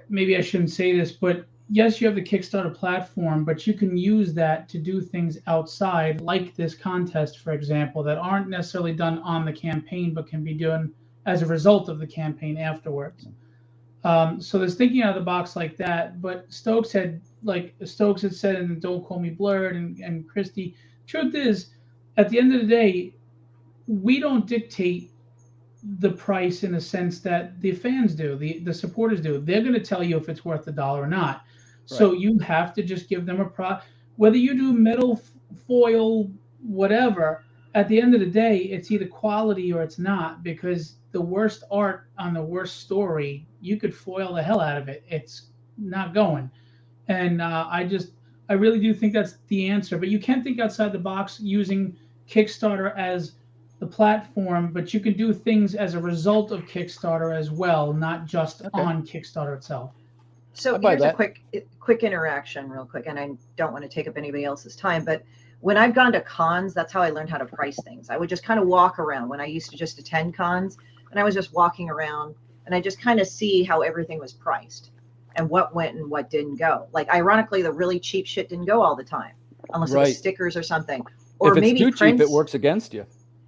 Maybe I shouldn't say this, but yes, you have the Kickstarter platform, but you can use that to do things outside, like this contest, for example, that aren't necessarily done on the campaign, but can be done as a result of the campaign afterwards. So there's thinking out of the box like that. But Stokes had said in Don't Call Me Blurred and Christie, truth is, at the end of the day, we don't dictate the price in the sense that the fans do, the supporters do. They're going to tell you if it's worth $1 or not. Right. So you have to just give them whether you do metal, foil, whatever, at the end of the day, it's either quality or it's not, because the worst art on the worst story, you could foil the hell out of it. It's not going. And I really do think that's the answer. But you can think outside the box using Kickstarter as the platform, but you can do things as a result of Kickstarter as well, not just on Kickstarter itself. So here's a quick interaction real quick, and I don't want to take up anybody else's time, but when I've gone to cons, that's how I learned how to price things. I would just kind of walk around when I used to just attend cons, and I was just walking around and I just kind of see how everything was priced and what went and what didn't go. Like, ironically, the really cheap shit didn't go all the time, unless it was stickers or something. Or if it's maybe too prints, cheap, it works against you.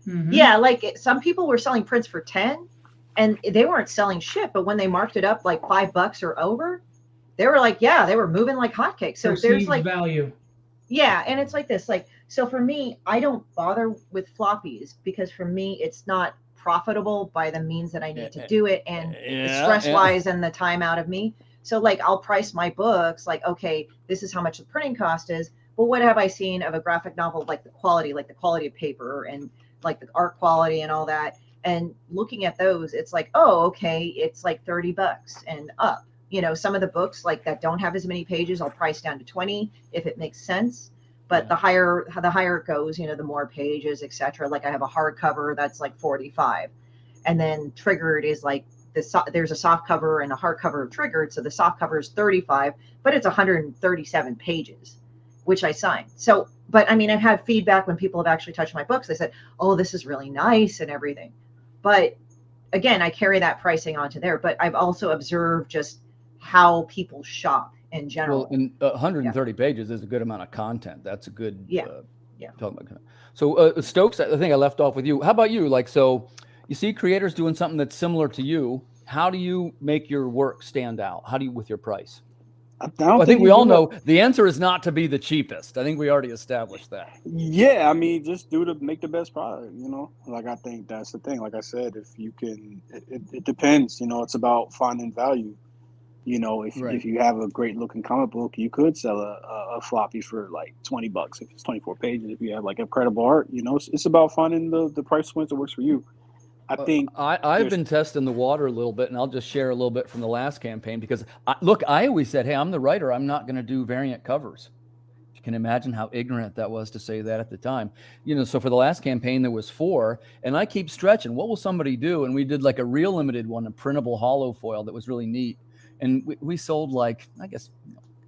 Mm-hmm. Yeah, like some people were selling prints for 10 and they weren't selling shit, but when they marked it up like $5 or over, they were like, yeah, they were moving like hotcakes. So there's like value. Yeah, and it's like this, like, so for me, I don't bother with floppies because for me, it's not profitable by the means that I need to do it, and the stress-wise and the time out of me. So like, I'll price my books like, okay, this is how much the printing cost is, but what have I seen of a graphic novel, like the quality of paper and like the art quality and all that. And looking at those, it's like, oh, okay, it's like $30 and up. You know, some of the books like that don't have as many pages, I'll price down to 20 if it makes sense. But the higher it goes, you know, the more pages, etc. Like I have a hardcover that's like 45, and then Triggered is like there's a soft cover and a hardcover of Triggered, so the soft cover is 35, but it's 137 pages, which I signed. So, but I mean, I've had feedback when people have actually touched my books. They said, "Oh, this is really nice" and everything. But again, I carry that pricing onto there. But I've also observed just how people shop in general. Well, and 130 pages is a good amount of content. That's a good talking about. So Stokes, I think I left off with you. How about you? Like, so you see creators doing something that's similar to you. How do you make your work stand out? How do you with your price? I think we all know the answer is not to be the cheapest. I think we already established that. Yeah, I mean, just make the best product, you know? Like, I think that's the thing. Like I said, if you can, it depends, you know, it's about finding value. You know, if you have a great looking comic book, you could sell a floppy for like $20 if it's 24 pages. If you have like incredible art, you know, it's about finding the price points that works for you. I think I've been testing the water a little bit, and I'll just share a little bit from the last campaign because I always said, hey, I'm the writer. I'm not going to do variant covers. You can imagine how ignorant that was to say that at the time. You know, so for the last campaign, there was 4, and I keep stretching. What will somebody do? And we did like a real limited one, a printable hollow foil that was really neat. And we sold like, I guess,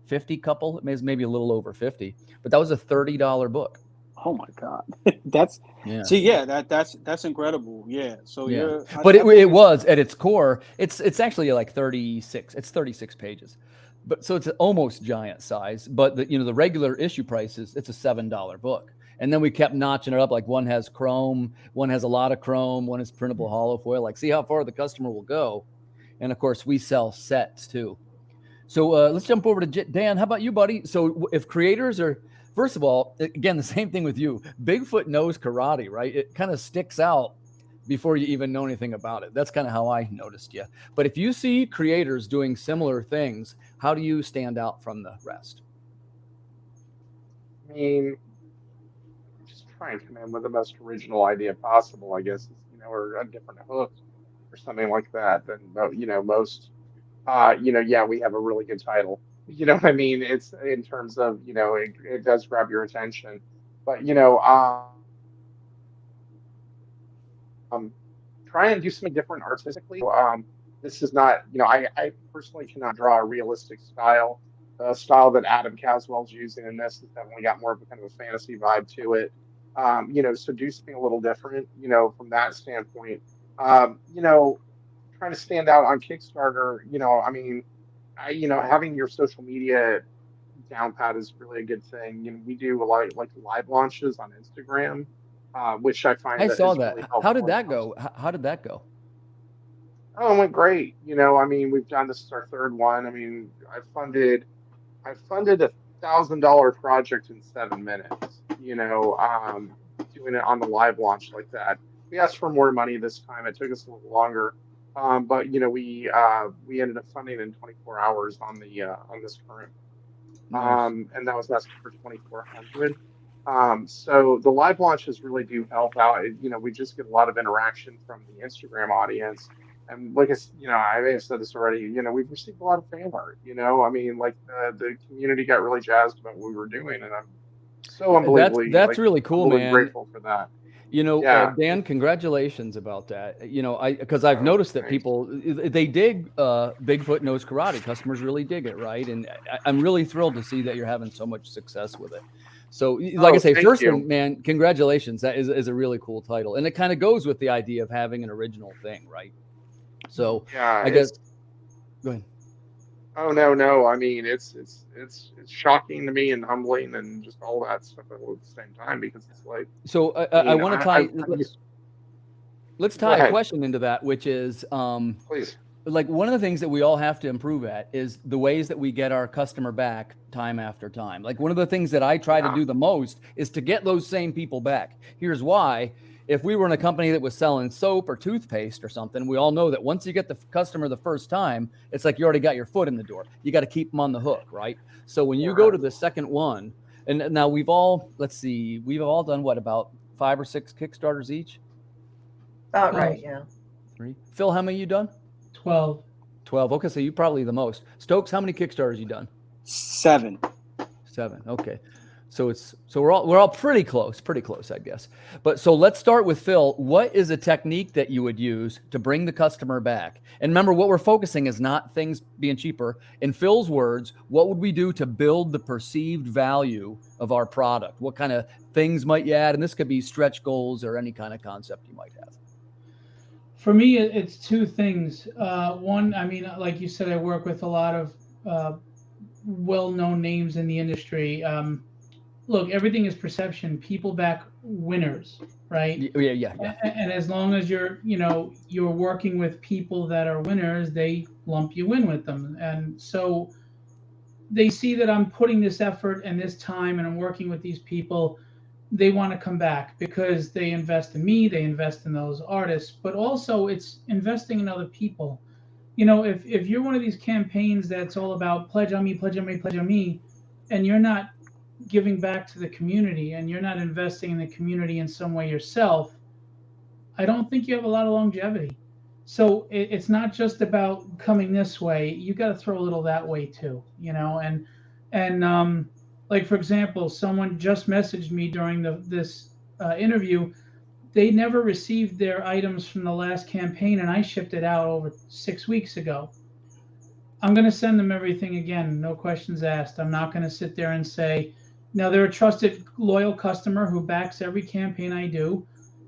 50 couple. It was maybe a little over 50, but that was a $30 book. Oh my God, that's incredible. Yeah. So but it was at its core. It's actually like 36. It's 36 pages. but so it's almost giant size, but the regular issue price it's a $7 book. And then we kept notching it up. Like one has chrome, one has a lot of chrome, one is printable hollow foil. Like, see how far the customer will go. And of course, we sell sets too. So let's jump over to Dan. How about you, buddy? So if creators are, first of all, again, the same thing with you. Bigfoot knows karate, right? It kind of sticks out before you even know anything about it. That's kind of how I noticed you. But if you see creators doing similar things, how do you stand out from the rest? I mean, try and come in with the most original idea possible, I guess, or a different hook or something like that than, most, yeah, we have a really good title. You know what I mean? It's in terms of, it does grab your attention, but, try and do something different artistically. This is not, I personally cannot draw a realistic style. The style that Adam Caswell's using in this has definitely got more of a kind of a fantasy vibe to it. So do something a little different, from that standpoint. Trying to stand out on Kickstarter, having your social media down pat is really a good thing. We do a lot of like live launches on Instagram, which I find I saw is that. really helpful. How did that go? How did that go? Oh, it went great. We've done, this is our third one. I funded $1,000 project in 7 minutes, doing it on the live launch like that. We asked for more money this time. It took us a little longer. But we ended up funding in 24 hours on this current. Nice. And that was asking for 2,400. So the live launches really do help out. We just get a lot of interaction from the Instagram audience. And like I may have said this already, we've received a lot of fan art, the community got really jazzed about what we were doing, and I'm so unbelievably that's really cool, man. Grateful for that. Dan, congratulations about that. Because I've noticed that people, they dig Bigfoot Knows Karate. Customers really dig it, right? And I'm really thrilled to see that you're having so much success with it. So like I say, first thing, man, congratulations. That is a really cool title. And it kind of goes with the idea of having an original thing, right? So yeah, I guess, go ahead. Oh, no. It's shocking to me and humbling and just all that stuff at the same time, because it's like. So I want to tie. Let's tie a question into that, which is, please. Like, one of the things that we all have to improve at is the ways that we get our customer back time after time. Like, one of the things that I try to do the most is to get those same people back. Here's why. If we were in a company that was selling soap or toothpaste or something, we all know that once you get the customer the first time, it's like you already got your foot in the door. You got to keep them on the hook, right? So when you go to the second one, and now we've all done what, about 5 or 6 Kickstarters each? Right, yeah. 3. Phil, how many you done? 12. 12. Okay, so you probably the most. Stokes, how many Kickstarters you done? 7. 7. Okay. So we're all pretty close, I guess. But so let's start with Phil. What is a technique that you would use to bring the customer back? And remember, what we're focusing is not things being cheaper. In Phil's words, what would we do to build the perceived value of our product? What kind of things might you add? And this could be stretch goals or any kind of concept you might have. For me, it's 2 things. One, like you said, I work with a lot of well-known names in the industry. Look, everything is perception. People back winners, right? Yeah. And as long as you're working with people that are winners, they lump you in with them. And so they see that I'm putting this effort and this time and I'm working with these people. They want to come back because they invest in me, they invest in those artists, but also it's investing in other people. If you're one of these campaigns that's all about pledge on me, pledge on me, pledge on me, and you're not giving back to the community and you're not investing in the community in some way yourself, I don't think you have a lot of longevity. So it's not just about coming this way. You got to throw a little that way too, and like, for example, someone just messaged me during this interview. They never received their items from the last campaign, and I shipped it out over 6 weeks ago. I'm going to send them everything again, no questions asked. I'm not going to sit there and say, now they're a trusted, loyal customer who backs every campaign I do,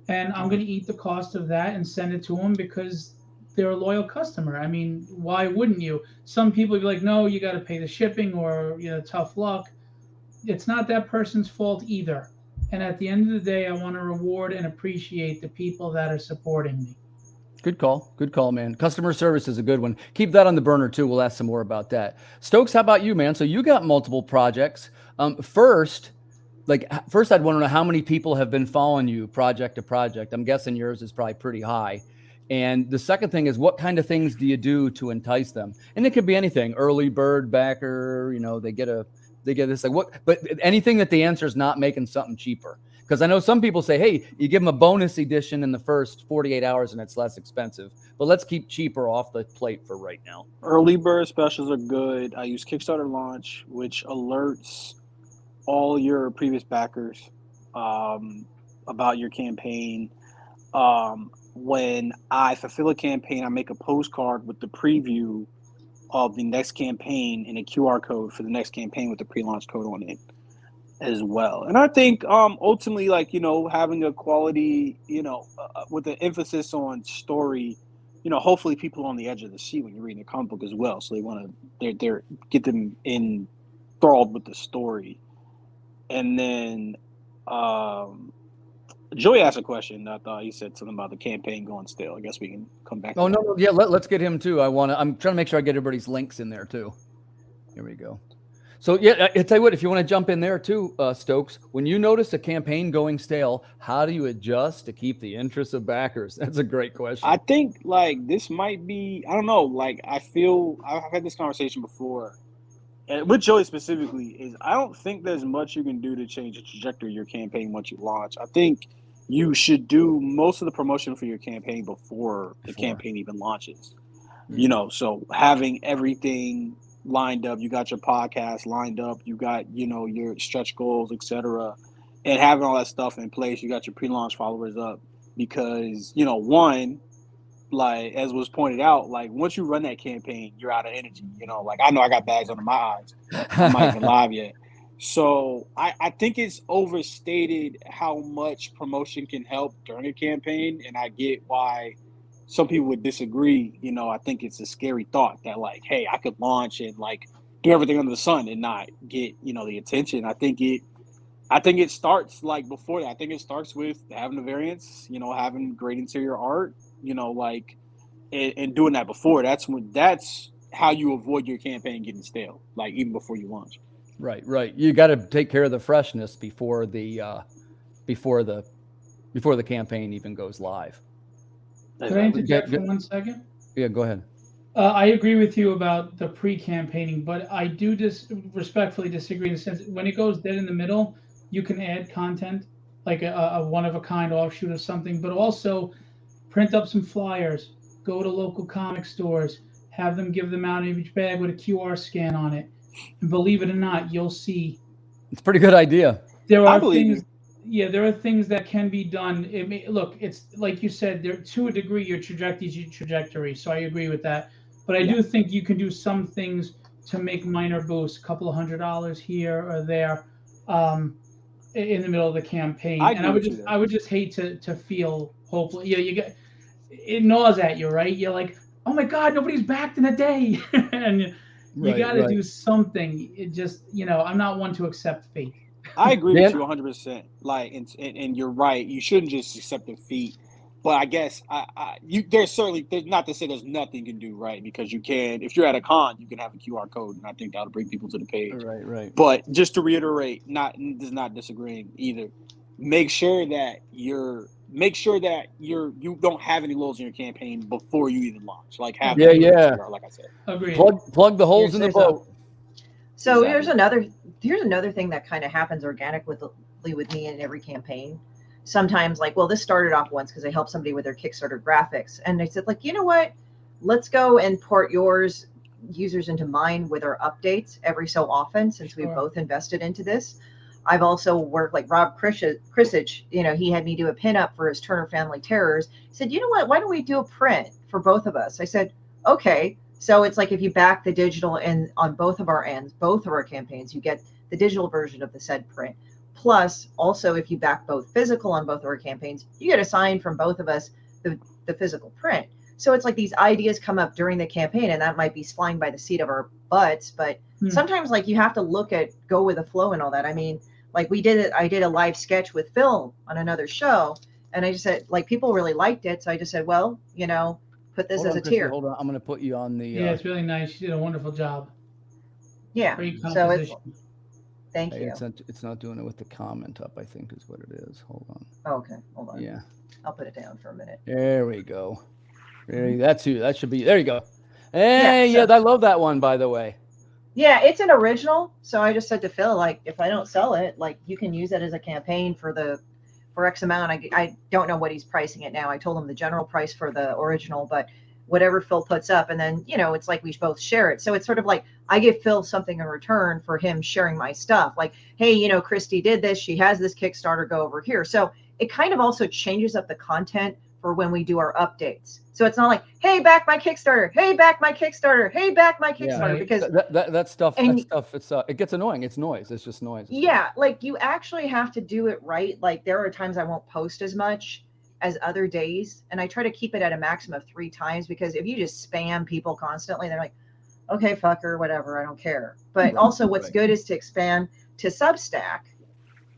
and I'm going to eat the cost of that and send it to them because they're a loyal customer. I mean, why wouldn't you? Some people would be like, no, you got to pay the shipping, or tough luck. It's not that person's fault either. And at the end of the day, I want to reward and appreciate the people that are supporting me. Good call, man. Customer service is a good one. Keep that on the burner too. We'll ask some more about that. Stokes, how about you, man? So you got multiple projects. First, I'd want to know how many people have been following you project to project. I'm guessing yours is probably pretty high. And the second thing is, what kind of things do you do to entice them? And it could be anything: early bird backer. They get this, like, what? But anything that the answer is not making something cheaper. Because I know some people say, hey, you give them a bonus edition in the first 48 hours and it's less expensive. But let's keep cheaper off the plate for right now. Early bird specials are good. I use Kickstarter launch, which alerts all your previous backers about your campaign. When I fulfill a campaign, I make a postcard with the preview of the next campaign and a QR code for the next campaign with the pre-launch code on it as well. And I think ultimately, having a quality, with an emphasis on story, hopefully people are on the edge of the seat when you're reading a comic book as well. So they want to they're get them enthralled with the story. And then Joey asked a question. I thought he said something about the campaign going stale. I guess we can come back. Oh, no. Yeah, let's get him too. I'm trying to make sure I get everybody's links in there too. Here we go. So, yeah, I'll tell you what, if you want to jump in there too, Stokes, when you notice a campaign going stale, how do you adjust to keep the interest of backers? That's a great question. I think, this might be, I don't know, I feel, I've had this conversation before, and with Joey specifically, is I don't think there's much you can do to change the trajectory of your campaign once you launch. I think you should do most of the promotion for your campaign before the campaign even launches. Mm-hmm. So having everything lined up, you got your podcast lined up, you got, your stretch goals, etc., and having all that stuff in place, you got your pre-launch followers up, because, one, as was pointed out, once you run that campaign, you're out of energy, I know I got bags under my eyes. I'm not even live yet. So I think it's overstated how much promotion can help during a campaign, and I get why some people would disagree. I think it's a scary thought that, hey, I could launch and do everything under the sun and not get, the attention. I think it starts before that. I think it starts with having the variants, having great interior art, and doing that before. That's how you avoid your campaign getting stale, even before you launch. Right. You got to take care of the freshness before the campaign even goes live. Can I interject for 1 second? Yeah, go ahead. I agree with you about the pre-campaigning, but I do respectfully disagree in the sense that when it goes dead in the middle, you can add content like a one-of-a-kind offshoot of something, but also print up some flyers, go to local comic stores, have them give them out in each bag with a QR scan on it. And believe it or not, you'll see. It's a pretty good idea. There are things that can be done. It's like you said, to a degree, your trajectory. So I agree with that. But I do think you can do some things to make minor boosts, a couple of $100 here or there, in the middle of the campaign. I would just hate to feel hopeless. It gnaws at you, right? You're like, oh my God, nobody's backed in a day, and you got to do something. It just, I'm not one to accept fate. I agree with you 100%. And you're right. You shouldn't just accept defeat. But I guess there's not to say there's nothing you can do, right? Because you can, if you're at a con, you can have a QR code, and I think that'll bring people to the page. Right. But just to reiterate, not disagreeing either. Make sure that you don't have any lulls in your campaign before you even launch. Like I said. Agreed. Plug the holes in the boat. So exactly. Here's another thing that kind of happens organically with me in every campaign. Sometimes this started off once because I helped somebody with their Kickstarter graphics, and I said, you know what, let's go and port yours users into mine with our updates every so often, since we've both invested into this. I've also worked Rob Christgau, he had me do a pinup for his Turner Family Terrors. He said, you know what, why don't we do a print for both of us? I said, okay. So it's if you back the digital and on both of our ends, both of our campaigns, you get the digital version of the said print. Plus, also, if you back both physical on both of our campaigns, you get a sign from both of us, the physical print. So it's like these ideas come up during the campaign, and that might be flying by the seat of our butts. But sometimes, like, you have to go with the flow and all that. I mean, like I did a live sketch with Phil on another show, and I just said, like, people really liked it. So I just said, well, put this as a tier. Hold on, I'm going to put you on the. Yeah, it's really nice. You did a wonderful job. Yeah. Great So composition. thank you. It's not doing it with the comment up, I think is what it is. Hold on. Oh, okay, hold on. Yeah. I'll put it down for a minute. There we go. That's who. That should be. There you go. Hey, I love that one, by the way. Yeah, it's an original. So I just said to Phil, like, if I don't sell it, like, you can use it as a campaign for X amount. I don't know what he's pricing it now. I told him the general price for the original, but whatever Phil puts up, and then, it's like we both share it. So it's sort of like I give Phil something in return for him sharing my stuff. Like, hey, Christie did this. She has this Kickstarter, go over here. So it kind of also changes up the content for when we do our updates. So it's not like, hey, back my Kickstarter, hey, back my Kickstarter, hey, back my Kickstarter, because that stuff, it's it gets annoying. It's noise. It's just noise. Yeah, like, you actually have to do it right. Like, there are times I won't post as much as other days, and I try to keep it at a maximum of 3 times, because if you just spam people constantly, they're like, okay, fucker, whatever, I don't care. But also what's good is to expand to Substack.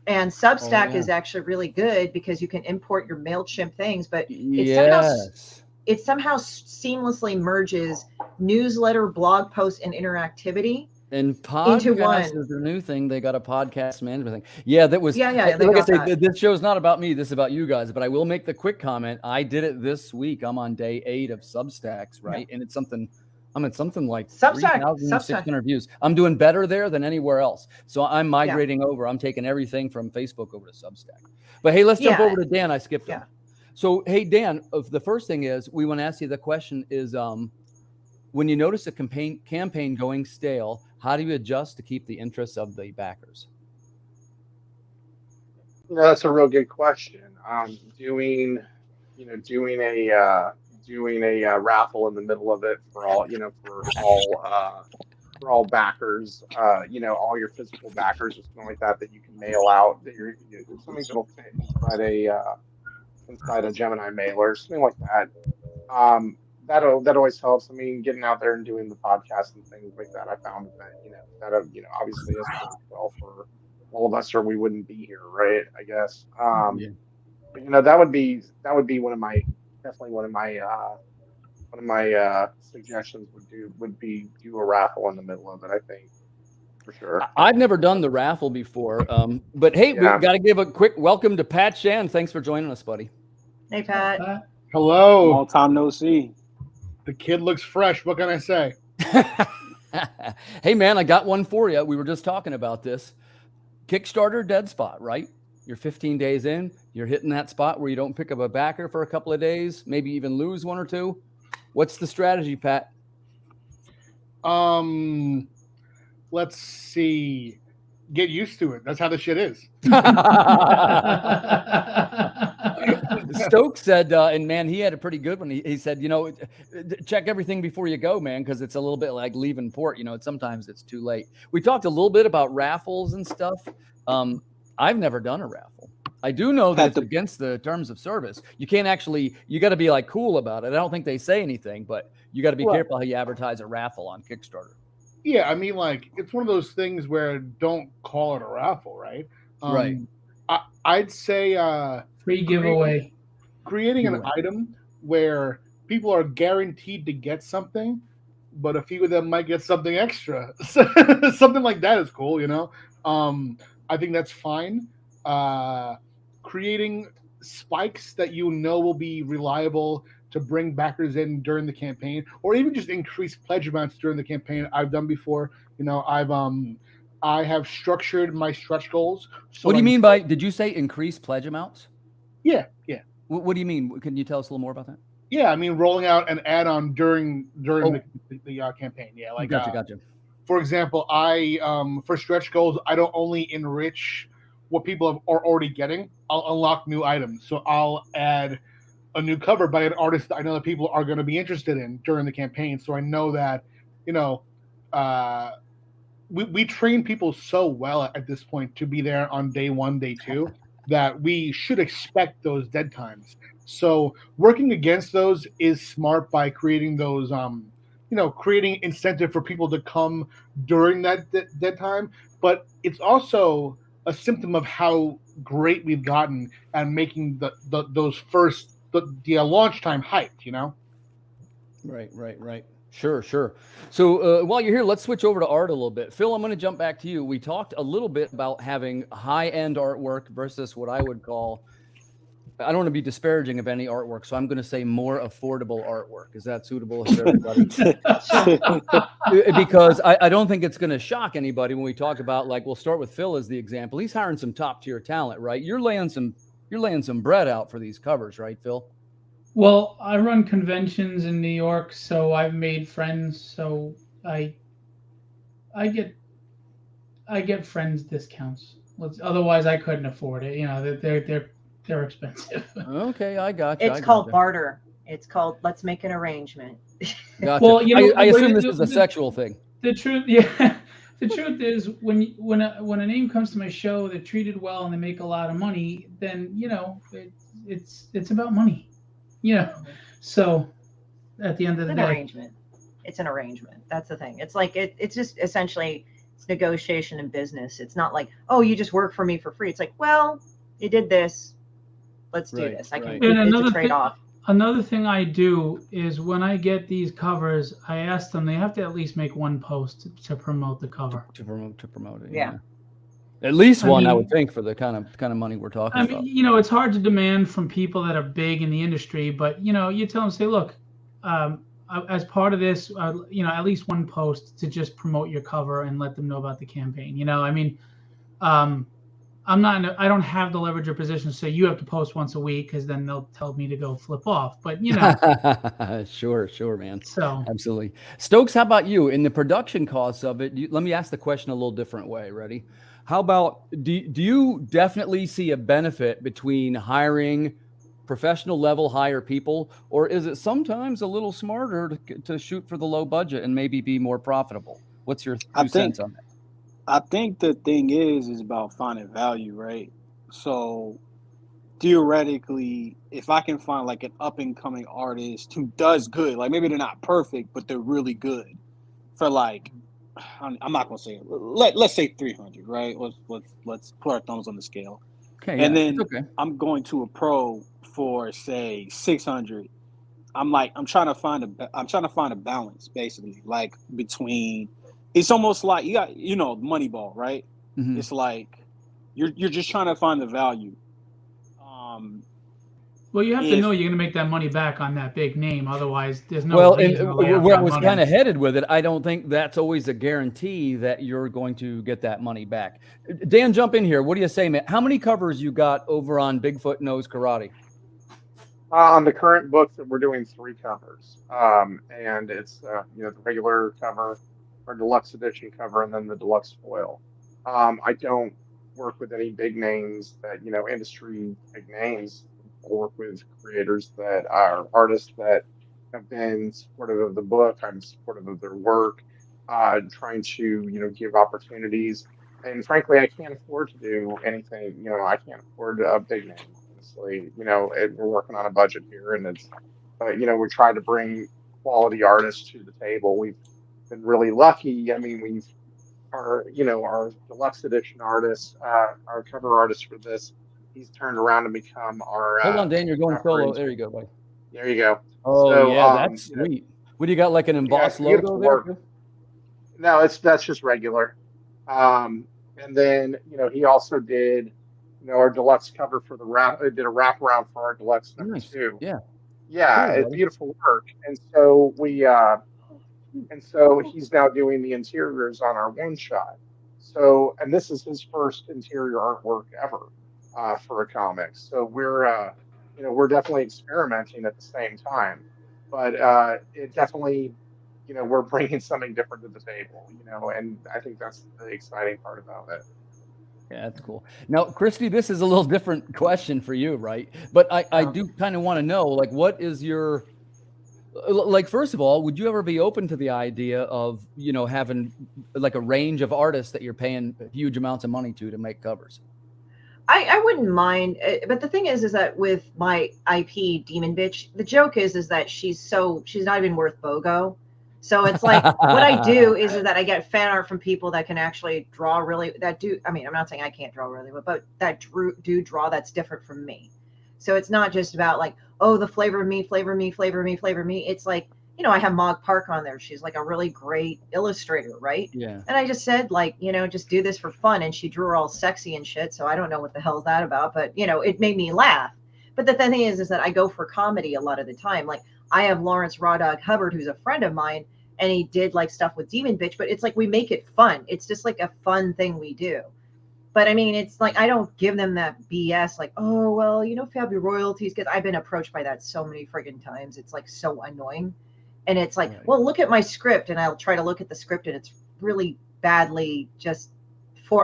And Substack is actually really good because you can import your MailChimp things, but it somehow seamlessly merges newsletter, blog posts, and interactivity. And podcast is the new thing. They got a podcast management thing. Yeah, that was. Yeah. Like I say, this show's not about me. This is about you guys. But I will make the quick comment. I did it this week. I'm on day 8 of Substacks, right? Yeah. And it's something. I'm at something like 3,600 views. I'm doing better there than anywhere else. So I'm migrating over. I'm taking everything from Facebook over to Substack. But hey, let's jump over to Dan. I skipped him. So hey, Dan, the first thing is we want to ask you the question is when you notice a campaign going stale, how do you adjust to keep the interests of the backers? That's a real good question. Doing a raffle in the middle of it for all backers, all your physical backers or something like that you can mail out, that something that'll fit inside a Gemini mailer, something like that. That always helps. I mean, getting out there and doing the podcast and things like that, I found that obviously has worked well for all of us, or we wouldn't be here, right? I guess. But that would be one of my suggestions would be do a raffle in the middle of it, I think, for sure. I've never done the raffle before, but hey, we've got to give a quick welcome to Pat Shinn. Thanks for joining us, buddy. Hey, Pat. Hello. Long time no see. The kid looks fresh. What can I say? Hey, man, I got one for you. We were just talking about this. Kickstarter dead spot, right? You're 15 days in. You're hitting that spot where you don't pick up a backer for a couple of days, maybe even lose 1 or 2. What's the strategy, Pat? Let's see. Get used to it. That's how the shit is. Stokes said, and man, he had a pretty good one. He said, check everything before you go, man, because it's a little bit like leaving port. Sometimes it's too late. We talked a little bit about raffles and stuff. I've never done a raffle. I do know that it's against the terms of service. You can't actually, you got to be like cool about it. I don't think they say anything, but you got to be careful how you advertise a raffle on Kickstarter. Yeah, I mean, like, it's one of those things where don't call it a raffle, right? Right. I'd say free giveaway. Creating an item where people are guaranteed to get something, but a few of them might get something extra. Something like that is cool, I think that's fine. Creating spikes that will be reliable to bring backers in during the campaign, or even just increase pledge amounts during the campaign. I've done before. I have structured my stretch goals. So what do you mean by? Did you say increase pledge amounts? Yeah. What do you mean? Can you tell us a little more about that? Yeah, I mean rolling out an add-on during the campaign. Yeah, like gotcha. For example, I for stretch goals, I don't only enrich what people are already getting. I'll unlock new items. So I'll add a new cover by an artist that I know that people are going to be interested in during the campaign. So I know that, we train people so well at this point to be there on day 1, day 2. that we should expect those dead times. So working against those is smart by creating those, creating incentive for people to come during that dead time. But it's also a symptom of how great we've gotten at making those first launch time hyped, Right. Sure. So while you're here, let's switch over to art a little bit. Phil, I'm going to jump back to you. We talked a little bit about having high-end artwork versus what I would call, I don't want to be disparaging of any artwork, so I'm going to say more affordable artwork. Is that suitable for everybody? Because I don't think it's going to shock anybody when we talk about, like, we'll start with Phil as the example. He's hiring some top-tier talent, right? You're laying some bread out for these covers, right, Phil? Well, I run conventions in New York, so I've made friends. So I get friends discounts. Otherwise, I couldn't afford it. They're expensive. Okay, I got you. It's called barter. It's called let's make an arrangement. Gotcha. Well, I assume this is a sexual thing. The truth, yeah. The truth is, when a name comes to my show, they're treated well and they make a lot of money. Then it's about money. So at the end of the day, it's an arrangement. That's the thing. It's like it's just essentially it's negotiation in business. It's not like, oh, you just work for me for free. It's like, well, you did this, let's do this. It's a trade-off. Another thing I do is when I get these covers, I ask them they have to at least make one post to promote the cover. To promote it. Yeah. At least one, I would think, for the kind of money we're talking about. It's hard to demand from people that are big in the industry, but you tell them, say, look, as part of this, at least one post to just promote your cover and let them know about the campaign. I don't have the leverage or position to say you have to post once a week because then they'll tell me to go flip off. But Sure, man. So absolutely. Stokes, how about you? In the production costs of it, let me ask the question a little different way. Ready? How about, do you definitely see a benefit between hiring professional level higher people, or is it sometimes a little smarter to shoot for the low budget and maybe be more profitable? What's your 2 cents on that? I think the thing is about finding value, right? So theoretically, if I can find like an up and coming artist who does good, like maybe they're not perfect, but they're really good for like, I'm not gonna say it. Let's say 300, right? Let's put our thumbs on the scale. Okay, and then I'm going to a pro for say 600. I'm trying to find a balance, basically, like between. It's almost like you got Moneyball, right? Mm-hmm. It's like you're just trying to find the value. Well, you have to know you're going to make that money back on that big name. Otherwise, there's no. Well, and where I was kind of headed with it, I don't think that's always a guarantee that you're going to get that money back. Dan, jump in here. What do you say, man? How many covers you got over on Bigfoot Knows Karate? On the current books that we're doing 3 covers, and it's the regular cover, our deluxe edition cover, and then the deluxe foil. I don't work with any big names that industry big names. I work with creators that are artists that have been supportive of the book. I'm supportive of their work, trying to give opportunities. And frankly, I can't afford to do anything. I can't afford a big name. Honestly, we're working on a budget here, and we try to bring quality artists to the table. We've been really lucky. I mean, our deluxe edition artist, our cover artist for this, he's turned around and become our. Hold on, Dan, you're going solo. There you go, buddy. There you go. Oh, so, that's sweet. What do you got, like an embossed logo there? No, that's just regular. And then he also did our deluxe cover for the did a wraparound for our deluxe number 2. Yeah, cool, it's beautiful work. And so he's now doing the interiors on our one shot. So, and this is his first interior artwork ever for a comic. So we're definitely experimenting at the same time, but it definitely, we're bringing something different to the table, and I think that's the exciting part about it. Yeah, that's cool. Now, Christie, this is a little different question for you, right? But I do kind of want to know, like, what is your, like, first of all, would you ever be open to the idea of, having like a range of artists that you're paying huge amounts of money to make covers? I wouldn't mind, but the thing is that with my IP Demon Bitch, the joke is that she's not even worth BOGO. So it's like what I do is that I get fan art from people that can actually draw really I mean, I'm not saying I can't draw really, but that do draw that's different from me. So it's not just about like, oh, the flavor of me, flavor me, flavor me, flavor me. It's like, you know, I have Mog Park on there. She's like a really great illustrator, right? Yeah. And I just said, like, you know, just do this for fun. And she drew her all sexy and shit. So I don't know what the hell's that about, but you know, it made me laugh. But the thing is that I go for comedy a lot of the time. Like I have Lawrence Raw Dog Hubbard, who's a friend of mine, and he did like stuff with Demon Bitch, but it's like we make it fun. It's just like a fun thing we do. But I mean, it's like I don't give them that BS, like, oh well, you know, Fabio royalties, because I've been approached by that so many friggin' times. It's like so annoying. And it's like, Right. well, look at my script, and I'll try to look at the script, and it's really badly just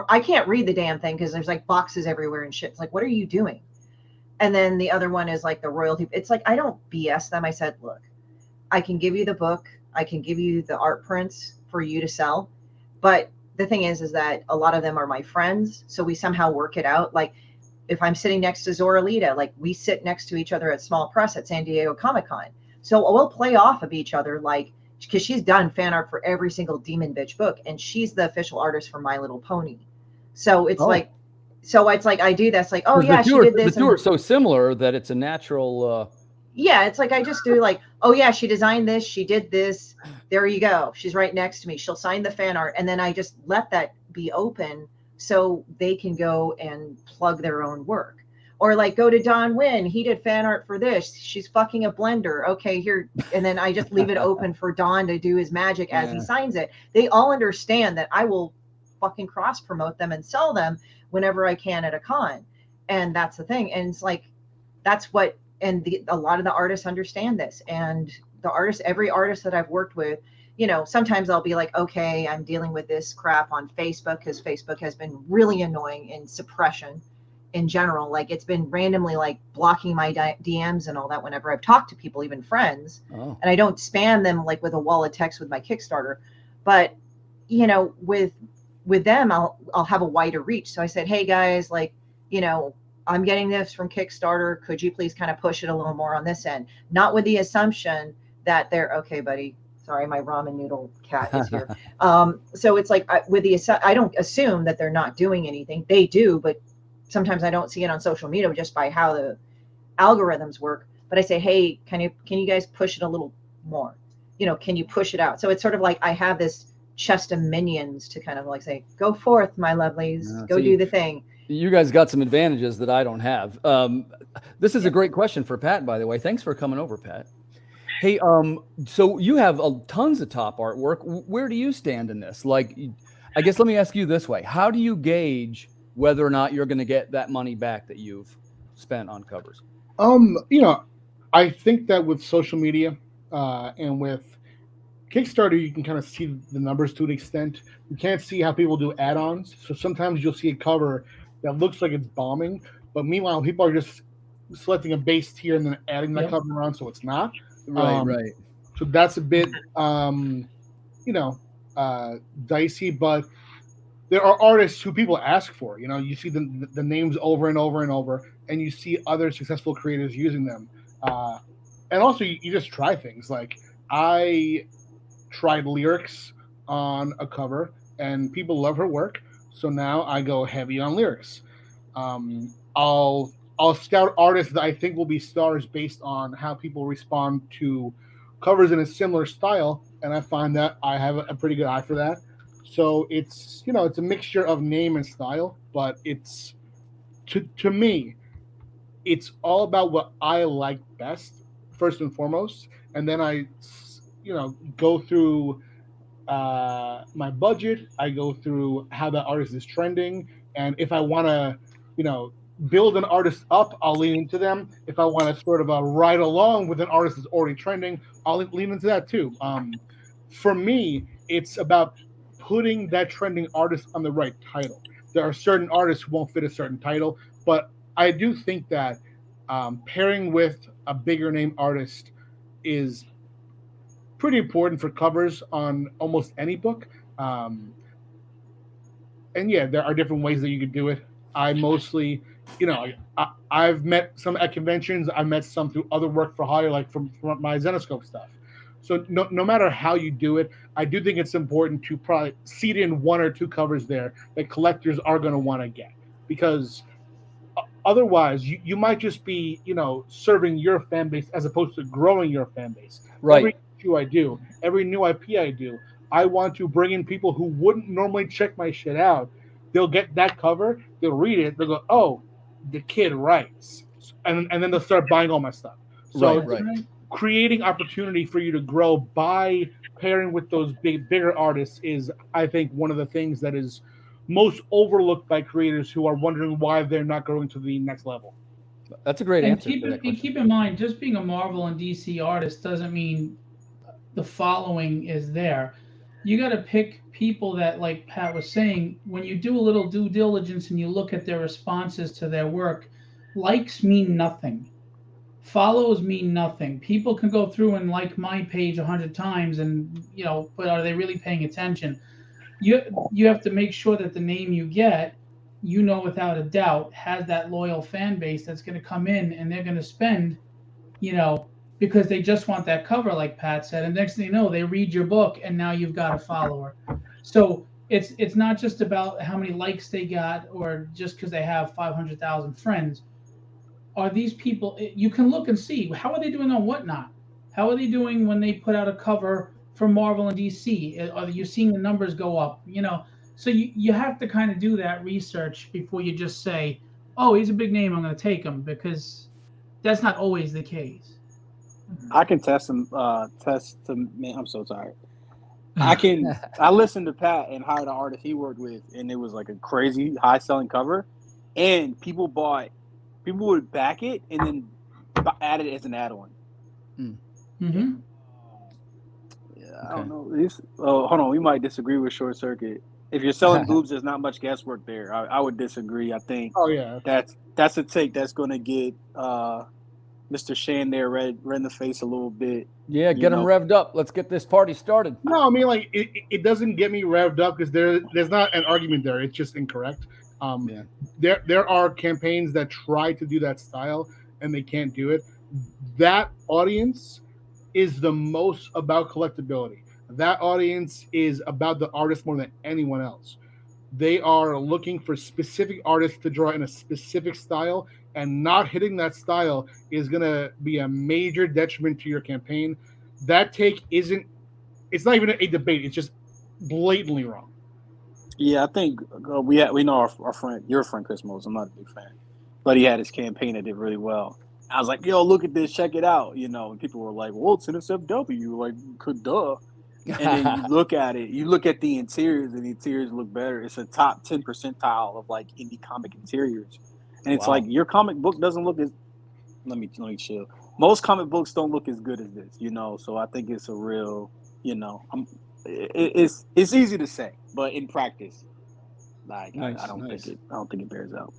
I can't read the damn thing because there's like boxes everywhere and shit. It's like, what are you doing? And then the other one is like the royalty. It's like, I don't BS them. I said, look, I can give you the book. I can give you the art prints for you to sell. But the thing is that a lot of them are my friends. So we somehow work it out. Like if I'm sitting next to Zora Lita, like we sit next to each other at Small Press at San Diego Comic-Con. So we'll play off of each other, like, because she's done fan art for every single Demon Bitch book, and she's the official artist for My Little Pony. So it's like I do that's like, oh yeah, she did this. The two are so similar that it's a natural. Yeah, it's like I just do like, oh yeah, she designed this, she did this. There you go. She's right next to me. She'll sign the fan art, and then I just let that be open so they can go and plug their own work. Or like go to Don Wynn. He did fan art for this. She's fucking a blender. Okay, here. And then I just leave it open for Don to do his magic as he signs it. They all understand that I will fucking cross promote them and sell them whenever I can at a con. And that's the thing. And it's like, that's what, and a lot of the artists understand this. And the artists, every artist that I've worked with, you know, sometimes I'll be like, okay, I'm dealing with this crap on Facebook because Facebook has been really annoying in suppression in general. Like it's been randomly like blocking my DMs and all that whenever I've talked to people, even friends. And I don't spam them like with a wall of text with my Kickstarter. But you know, with them, I'll have a wider reach. So I said, hey guys, like, you know, I'm getting this from Kickstarter. Could you please kind of push it a little more on this end? Not with the assumption that they're okay, buddy. Sorry, my ramen noodle cat is here. So it's like I don't assume that they're not doing anything. They do, but sometimes I don't see it on social media just by how the algorithms work. But I say, hey, can you guys push it a little more? You know, can you push it out? So it's sort of like I have this chest of minions to kind of like say, go forth, my lovelies, go do the thing. You guys got some advantages that I don't have. This is a great question for Pat, by the way. Thanks for coming over, Pat. Hey, so you have tons of top artwork. Where do you stand in this? Like, I guess let me ask you this way. How do you gauge whether or not you're going to get that money back that you've spent on covers? You know, I think that with social media and with Kickstarter, you can kind of see the numbers to an extent. You can't see how people do add-ons. So sometimes you'll see a cover that looks like it's bombing, but meanwhile, people are just selecting a base tier and then adding that cover around, so it's not. Right. So that's a bit, dicey, but there are artists who people ask for. You know, you see the names over and over and over, and you see other successful creators using them. And also, you just try things. Like, I tried lyrics on a cover, and people love her work, so now I go heavy on lyrics. I'll scout artists that I think will be stars based on how people respond to covers in a similar style, and I find that I have a pretty good eye for that. So it's a mixture of name and style, but it's to me, it's all about what I like best first and foremost, and then I go through my budget. I go through how that artist is trending, and if I want to, build an artist up, I'll lean into them. If I want to sort of ride along with an artist that's already trending, I'll lean into that too. For me, it's about putting that trending artist on the right title. There are certain artists who won't fit a certain title, but I do think that pairing with a bigger name artist is pretty important for covers on almost any book. And yeah, there are different ways that you could do it. I mostly I've met some at conventions. I've met some through other work for hire, like from my Zenoscope stuff. So no matter how you do it, I do think it's important to probably seed in one or two covers there that collectors are going to want to get, because otherwise you might just be, serving your fan base as opposed to growing your fan base. Right. Every issue I do, every new IP I do, I want to bring in people who wouldn't normally check my shit out. They'll get that cover, they'll read it, they'll go, oh, the kid writes. And then they'll start buying all my stuff. So right. Creating opportunity for you to grow by pairing with those bigger artists is, I think, one of the things that is most overlooked by creators who are wondering why they're not growing to the next level. That's a great answer. Keep in mind, just being a Marvel and DC artist doesn't mean the following is there. You got to pick people that, like Pat was saying, when you do a little due diligence and you look at their responses to their work, likes mean nothing. Follows mean nothing. People can go through and like my page 100 times and, but are they really paying attention? You have to make sure that the name you get, without a doubt, has that loyal fan base that's going to come in and they're going to spend, because they just want that cover, like Pat said. And next thing you know, they read your book and now you've got a follower. So it's not just about how many likes they got or just because they have 500,000 friends. Are these people, you can look and see, how are they doing on Whatnot? How are they doing when they put out a cover for Marvel and DC? Are you seeing the numbers go up? So you have to kind of do that research before you just say, oh, he's a big name, I'm going to take him, because that's not always the case. I can test him. Man, I'm so tired. I listened to Pat and hired an artist he worked with, and it was like a crazy high selling cover, and people would back it and then add it as an add-on. Mm-hmm. Yeah, I don't know. Hold on, we might disagree with Short Circuit. If you're selling boobs, there's not much guesswork there. I would disagree. I think. Oh yeah. That's a take that's going to get Mr. Shinn there red in the face a little bit. Yeah, get him revved up. Let's get this party started. No, I mean, like, it doesn't get me revved up because there's not an argument there. It's just incorrect. There are campaigns that try to do that style and they can't do it. That audience is the most about collectability. That audience is about the artist more than anyone else. They are looking for specific artists to draw in a specific style, and not hitting that style is going to be a major detriment to your campaign. That take it's not even a debate. It's just blatantly wrong. Yeah, I think we know our friend, your friend Chris Mose. I'm not a big fan, but he had his campaign that did really well. I was like, yo, look at this, check it out. And people were like, well, it's an SFW, like, duh. And then you look at it, you look at the interiors, and the interiors look better. It's a top 10 percentile of like indie comic interiors. And it's like, your comic book doesn't look as, let me chill. Most comic books don't look as good as this, so I think it's a real, it's easy to say, but in practice, like, nice, I don't think it bears out.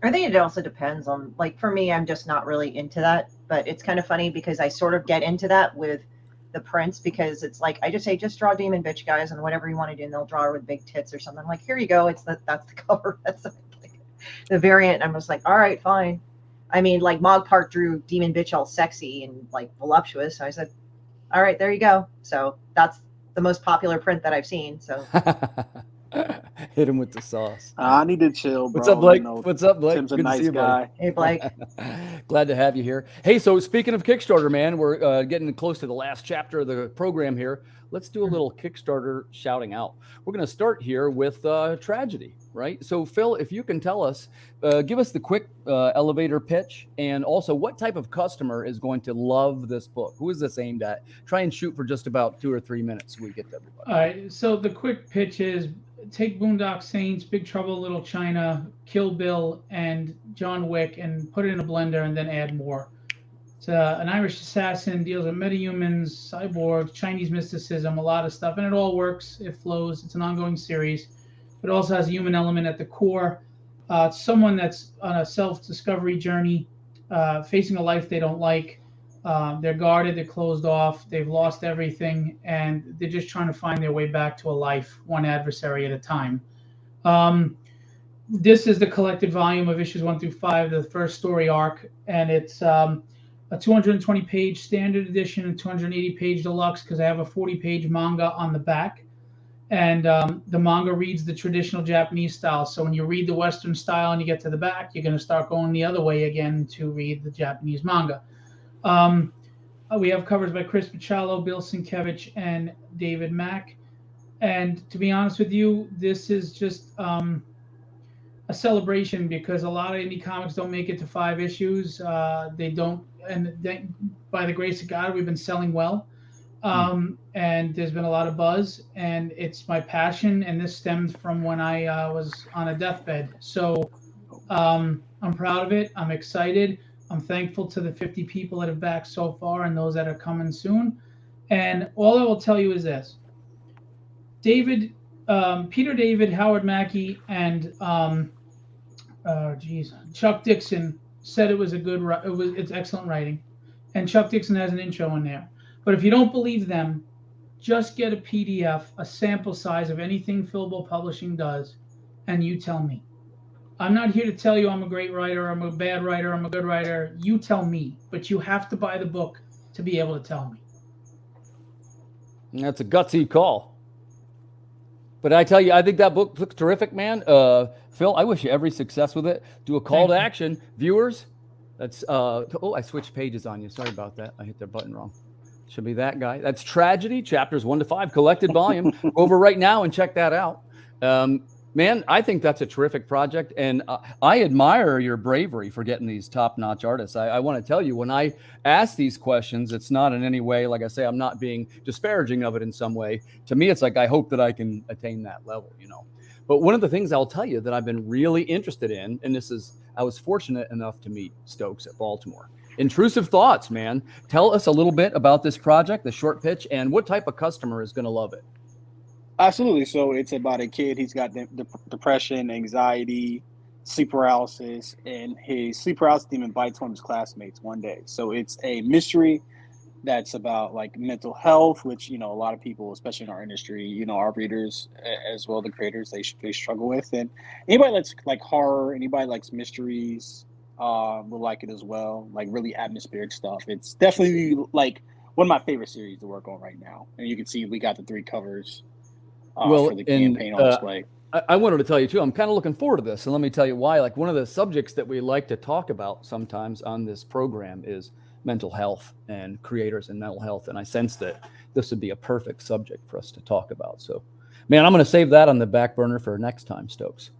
I think it also depends on, like, for me, I'm just not really into that, but it's kind of funny because I sort of get into that with the prints, because it's like, I just say, just draw Demon Bitch, guys, and whatever you want to do, and they'll draw her with big tits or something. I'm like, here you go. That's the cover. That's like the variant. I'm just like, all right, fine. I mean, like, Mog Park drew Demon Bitch all sexy and like voluptuous. So I said, all right, there you go. So that's the most popular print that I've seen. So hit him with the sauce. I need to chill, bro. What's up, Blake? What's up, Blake? Tim's a Good nice to see you, guy. Hey, Blake. Glad to have you here. Hey, so speaking of Kickstarter, man, we're getting close to the last chapter of the program here. Let's do a little Kickstarter shouting out. We're going to start here with Tragedy, right? So, Phil, if you can tell us, give us the quick elevator pitch, and also what type of customer is going to love this book? Who is this aimed at? Try and shoot for just about 2 or 3 minutes so we get to everybody. All right, so the quick pitch is, take Boondock Saints, Big Trouble in Little China, Kill Bill, and John Wick, and put it in a blender and then add more. It's an Irish assassin, deals with metahumans, cyborgs, Chinese mysticism, a lot of stuff, and it all works. It flows. It's an ongoing series. It also has a human element at the core. It's someone that's on a self-discovery journey, facing a life they don't like. They're guarded, they're closed off, they've lost everything, and they're just trying to find their way back to a life, one adversary at a time. this is the collected volume of issues 1 through 5, the first story arc, and it's a 220-page standard edition and 280-page deluxe because I have a 40-page manga on the back. And the manga reads the traditional Japanese style. So when you read the Western style and you get to the back, you're going to start going the other way again to read the Japanese manga. We have covers by Chris Bachalo, Bill Sienkiewicz, and David Mack. And to be honest with you, this is just a celebration because a lot of indie comics don't make it to 5 issues. They don't, and by the grace of God, we've been selling well. And there's been a lot of buzz, and it's my passion, and this stemmed from when I was on a deathbed. So I'm proud of it. I'm excited. I'm thankful to the 50 people that have backed so far and those that are coming soon. And all I will tell you is this. Peter David, Howard Mackey, and Chuck Dixon said it was it's excellent writing. And Chuck Dixon has an intro in there. But if you don't believe them, just get a PDF, a sample size of anything Philbo Publishing does, and you tell me. I'm not here to tell you I'm a great writer, I'm a bad writer, I'm a good writer. You tell me, but you have to buy the book to be able to tell me. That's a gutsy call. But I tell you, I think that book looks terrific, man. Phil, I wish you every success with it. Do a call to action. Viewers, that's, I switched pages on you. Sorry about that. I hit the button wrong. Should be that guy. That's Tragedy, chapters 1 to 5, collected volume. Go over right now and check that out. Man, I think that's a terrific project, and I admire your bravery for getting these top-notch artists. I want to tell you, when I ask these questions, it's not in any way, like I say, I'm not being disparaging of it in some way. To me, it's like I hope that I can attain that level, you know. But one of the things I'll tell you that I've been really interested in, and I was fortunate enough to meet Stokes at Baltimore. Intrusive Thoughts, man. Tell us a little bit about this project, the short pitch, and what type of customer is going to love it. Absolutely. So it's about a kid. He's got depression, anxiety, sleep paralysis, and his sleep paralysis demon bites one of his classmates one day. So it's a mystery that's about like mental health, which, you know, a lot of people, especially in our industry, you know, our readers as well, the creators, they struggle with. And anybody likes like horror, anybody likes mysteries, will like it as well. Like really atmospheric stuff. It's definitely like one of my favorite series to work on right now. And you can see we got the 3 covers for the campaign on display. I wanted to tell you too, I'm kind of looking forward to this. And let me tell you why. Like one of the subjects that we like to talk about sometimes on this program is mental health and creators and mental health. And I sense that this would be a perfect subject for us to talk about. So, man, I'm going to save that on the back burner for next time, Stokes.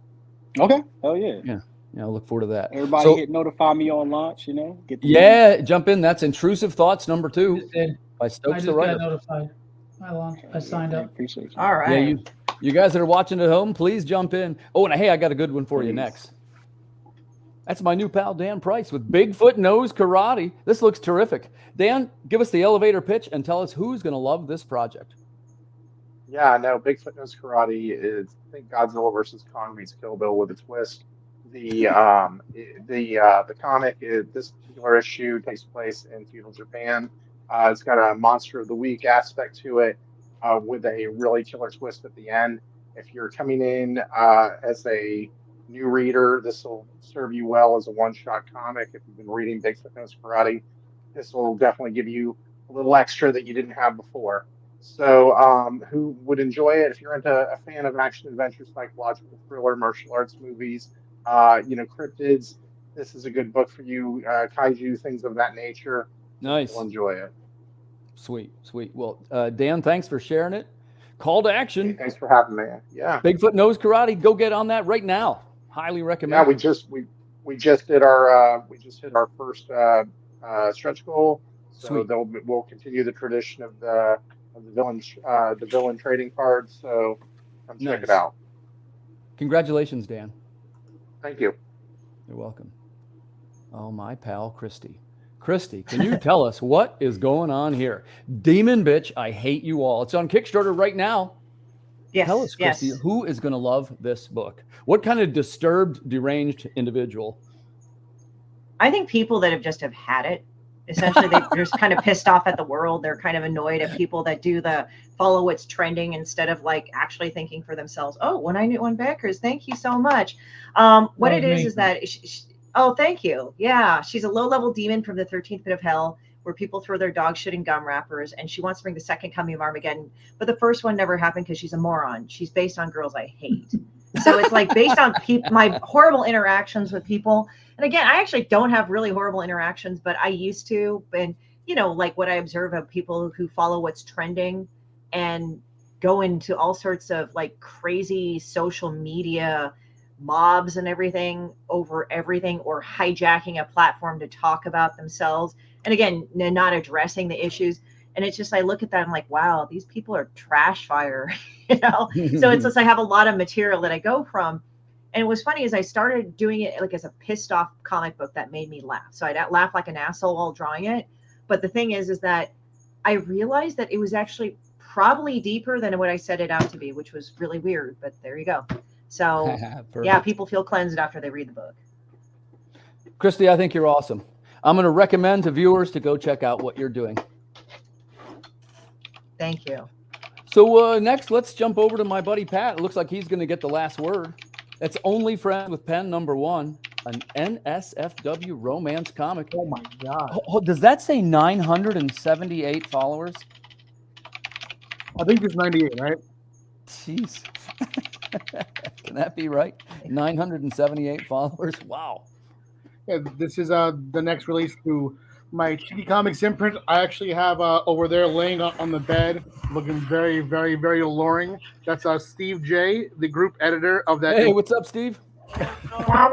Okay. Oh, yeah. Yeah. I look forward to that. Everybody hit notify me on launch, you know. Jump in. That's Intrusive Thoughts #2 by Stokes the Writer. I just got notified. I signed up. Appreciate you. All right. Yeah, you guys that are watching at home, please jump in. Oh, and hey, I got a good one for you next. That's my new pal, Dan Price, with Bigfoot Knows Karate. This looks terrific. Dan, give us the elevator pitch and tell us who's going to love this project. Yeah, no, Bigfoot Knows Karate is, I think, Godzilla versus Kong meets Kill Bill with a twist. The comic, this particular issue takes place in feudal Japan. It's got a Monster of the Week aspect to it, with a really killer twist at the end. If you're coming in as a new reader, this will serve you well as a one-shot comic. If you've been reading Bigfoot Knows Karate, this will definitely give you a little extra that you didn't have before. So who would enjoy it? If you're a fan of action, adventure, psychological thriller, martial arts movies, cryptids, this is a good book for you. Kaiju, things of that nature. Nice. You'll enjoy it. Sweet. Well, Dan, thanks for sharing it. Call to action. Hey, thanks for having me. Yeah. Bigfoot Knows Karate. Go get on that right now. Highly recommend. Yeah, we just hit our first stretch goal. So we'll continue the tradition of the villain trading cards. So come check it out. Congratulations, Dan. Thank you. You're welcome. Oh, my pal, Christie. Christie, can you tell us what is going on here? Demon Bitch, I Hate You All. It's on Kickstarter right now. Yes. Tell us, Christie, who is going to love this book? What kind of disturbed, deranged individual? I think people that have had it. Essentially, they're just kind of pissed off at the world. They're kind of annoyed at people that do the follow what's trending instead of like actually thinking for themselves. Oh, 191 backers, thank you so much. What it is that, oh, thank you. Yeah, she's a low-level demon from the 13th pit of hell, where people throw their dog shit in gum wrappers, and she wants to bring the second coming of Armageddon. But the first one never happened because she's a moron. She's based on girls I hate. So it's like based on my horrible interactions with people. And again, I actually don't have really horrible interactions, but I used to. And, you know, like what I observe of people who follow what's trending and go into all sorts of like crazy social media mobs and everything over everything, or hijacking a platform to talk about themselves. And again, not addressing the issues. And it's just, I look at that, I'm like, wow, these people are trash fire, you know? So it's just, I have a lot of material that I go from. And what's funny is I started doing it like as a pissed off comic book that made me laugh. So I'd laugh like an asshole while drawing it. But the thing is that I realized that it was actually probably deeper than what I set it out to be, which was really weird, but there you go. So yeah, people feel cleansed after they read the book. Christie, I think you're awesome. I'm going to recommend to viewers to go check out what you're doing. Thank you. So next, let's jump over to my buddy Pat. It looks like he's going to get the last word. It's Only Friends with Pen #1, an NSFW romance comic. Oh my God. Oh, does that say 978 followers? I think it's 98, right? Jeez. Can that be right? 978 followers. Wow. Yeah, this is the next release to my Cheeky Comics imprint. I actually have over there laying on the bed, looking very, very, very alluring. That's Steve J, the group editor of that. Hey, what's up, Steve? Oh my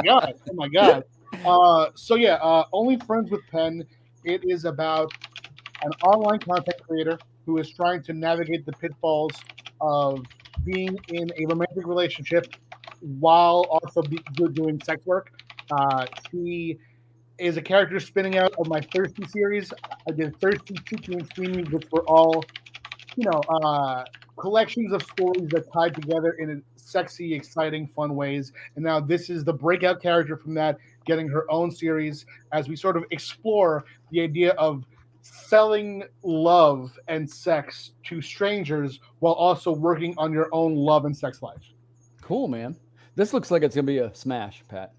God. Oh my God. So yeah, Only Friends with Pen. It is about an online content creator who is trying to navigate the pitfalls of being in a romantic relationship while also doing sex work. She is a character spinning out of my Thirsty series. I did Thirsty, Tiki, and Steamy, which were all, you know, collections of stories that tied together in sexy, exciting, fun ways. And now this is the breakout character from that, getting her own series as we sort of explore the idea of selling love and sex to strangers while also working on your own love and sex life. Cool, man. This looks like it's going to be a smash, Pat.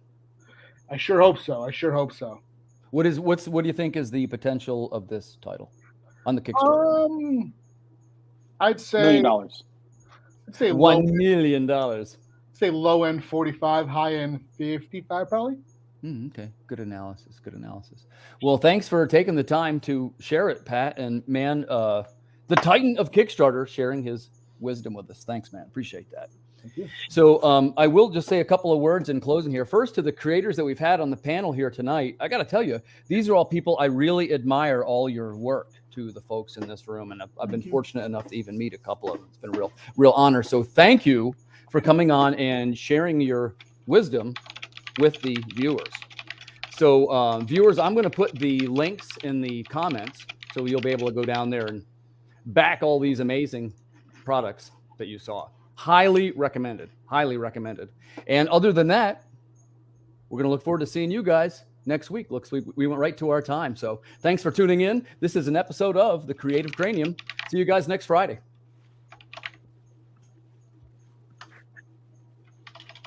I sure hope so. I sure hope so. What do you think is the potential of this title on the Kickstarter? I'd say $1 million. I'd say $1 million. Say low end 45, high end 55, probably. Okay, good analysis. Good analysis. Well, thanks for taking the time to share it, Pat. And man, the Titan of Kickstarter sharing his wisdom with us. Thanks, man. Appreciate that. Thank you. So I will just say a couple of words in closing here. First, to the creators that we've had on the panel here tonight, I got to tell you, these are all people I really admire all your work, to the folks in this room. And I've been fortunate enough to even meet a couple of them. It's been a real honor. So thank you for coming on and sharing your wisdom with the viewers. So viewers, I'm going to put the links in the comments so you'll be able to go down there and back all these amazing products that you saw. Highly recommended. Highly recommended. And other than that, we're going to look forward to seeing you guys next week. Looks like we went right to our time. So thanks for tuning in. This is an episode of The Creative Cranium. See you guys next Friday.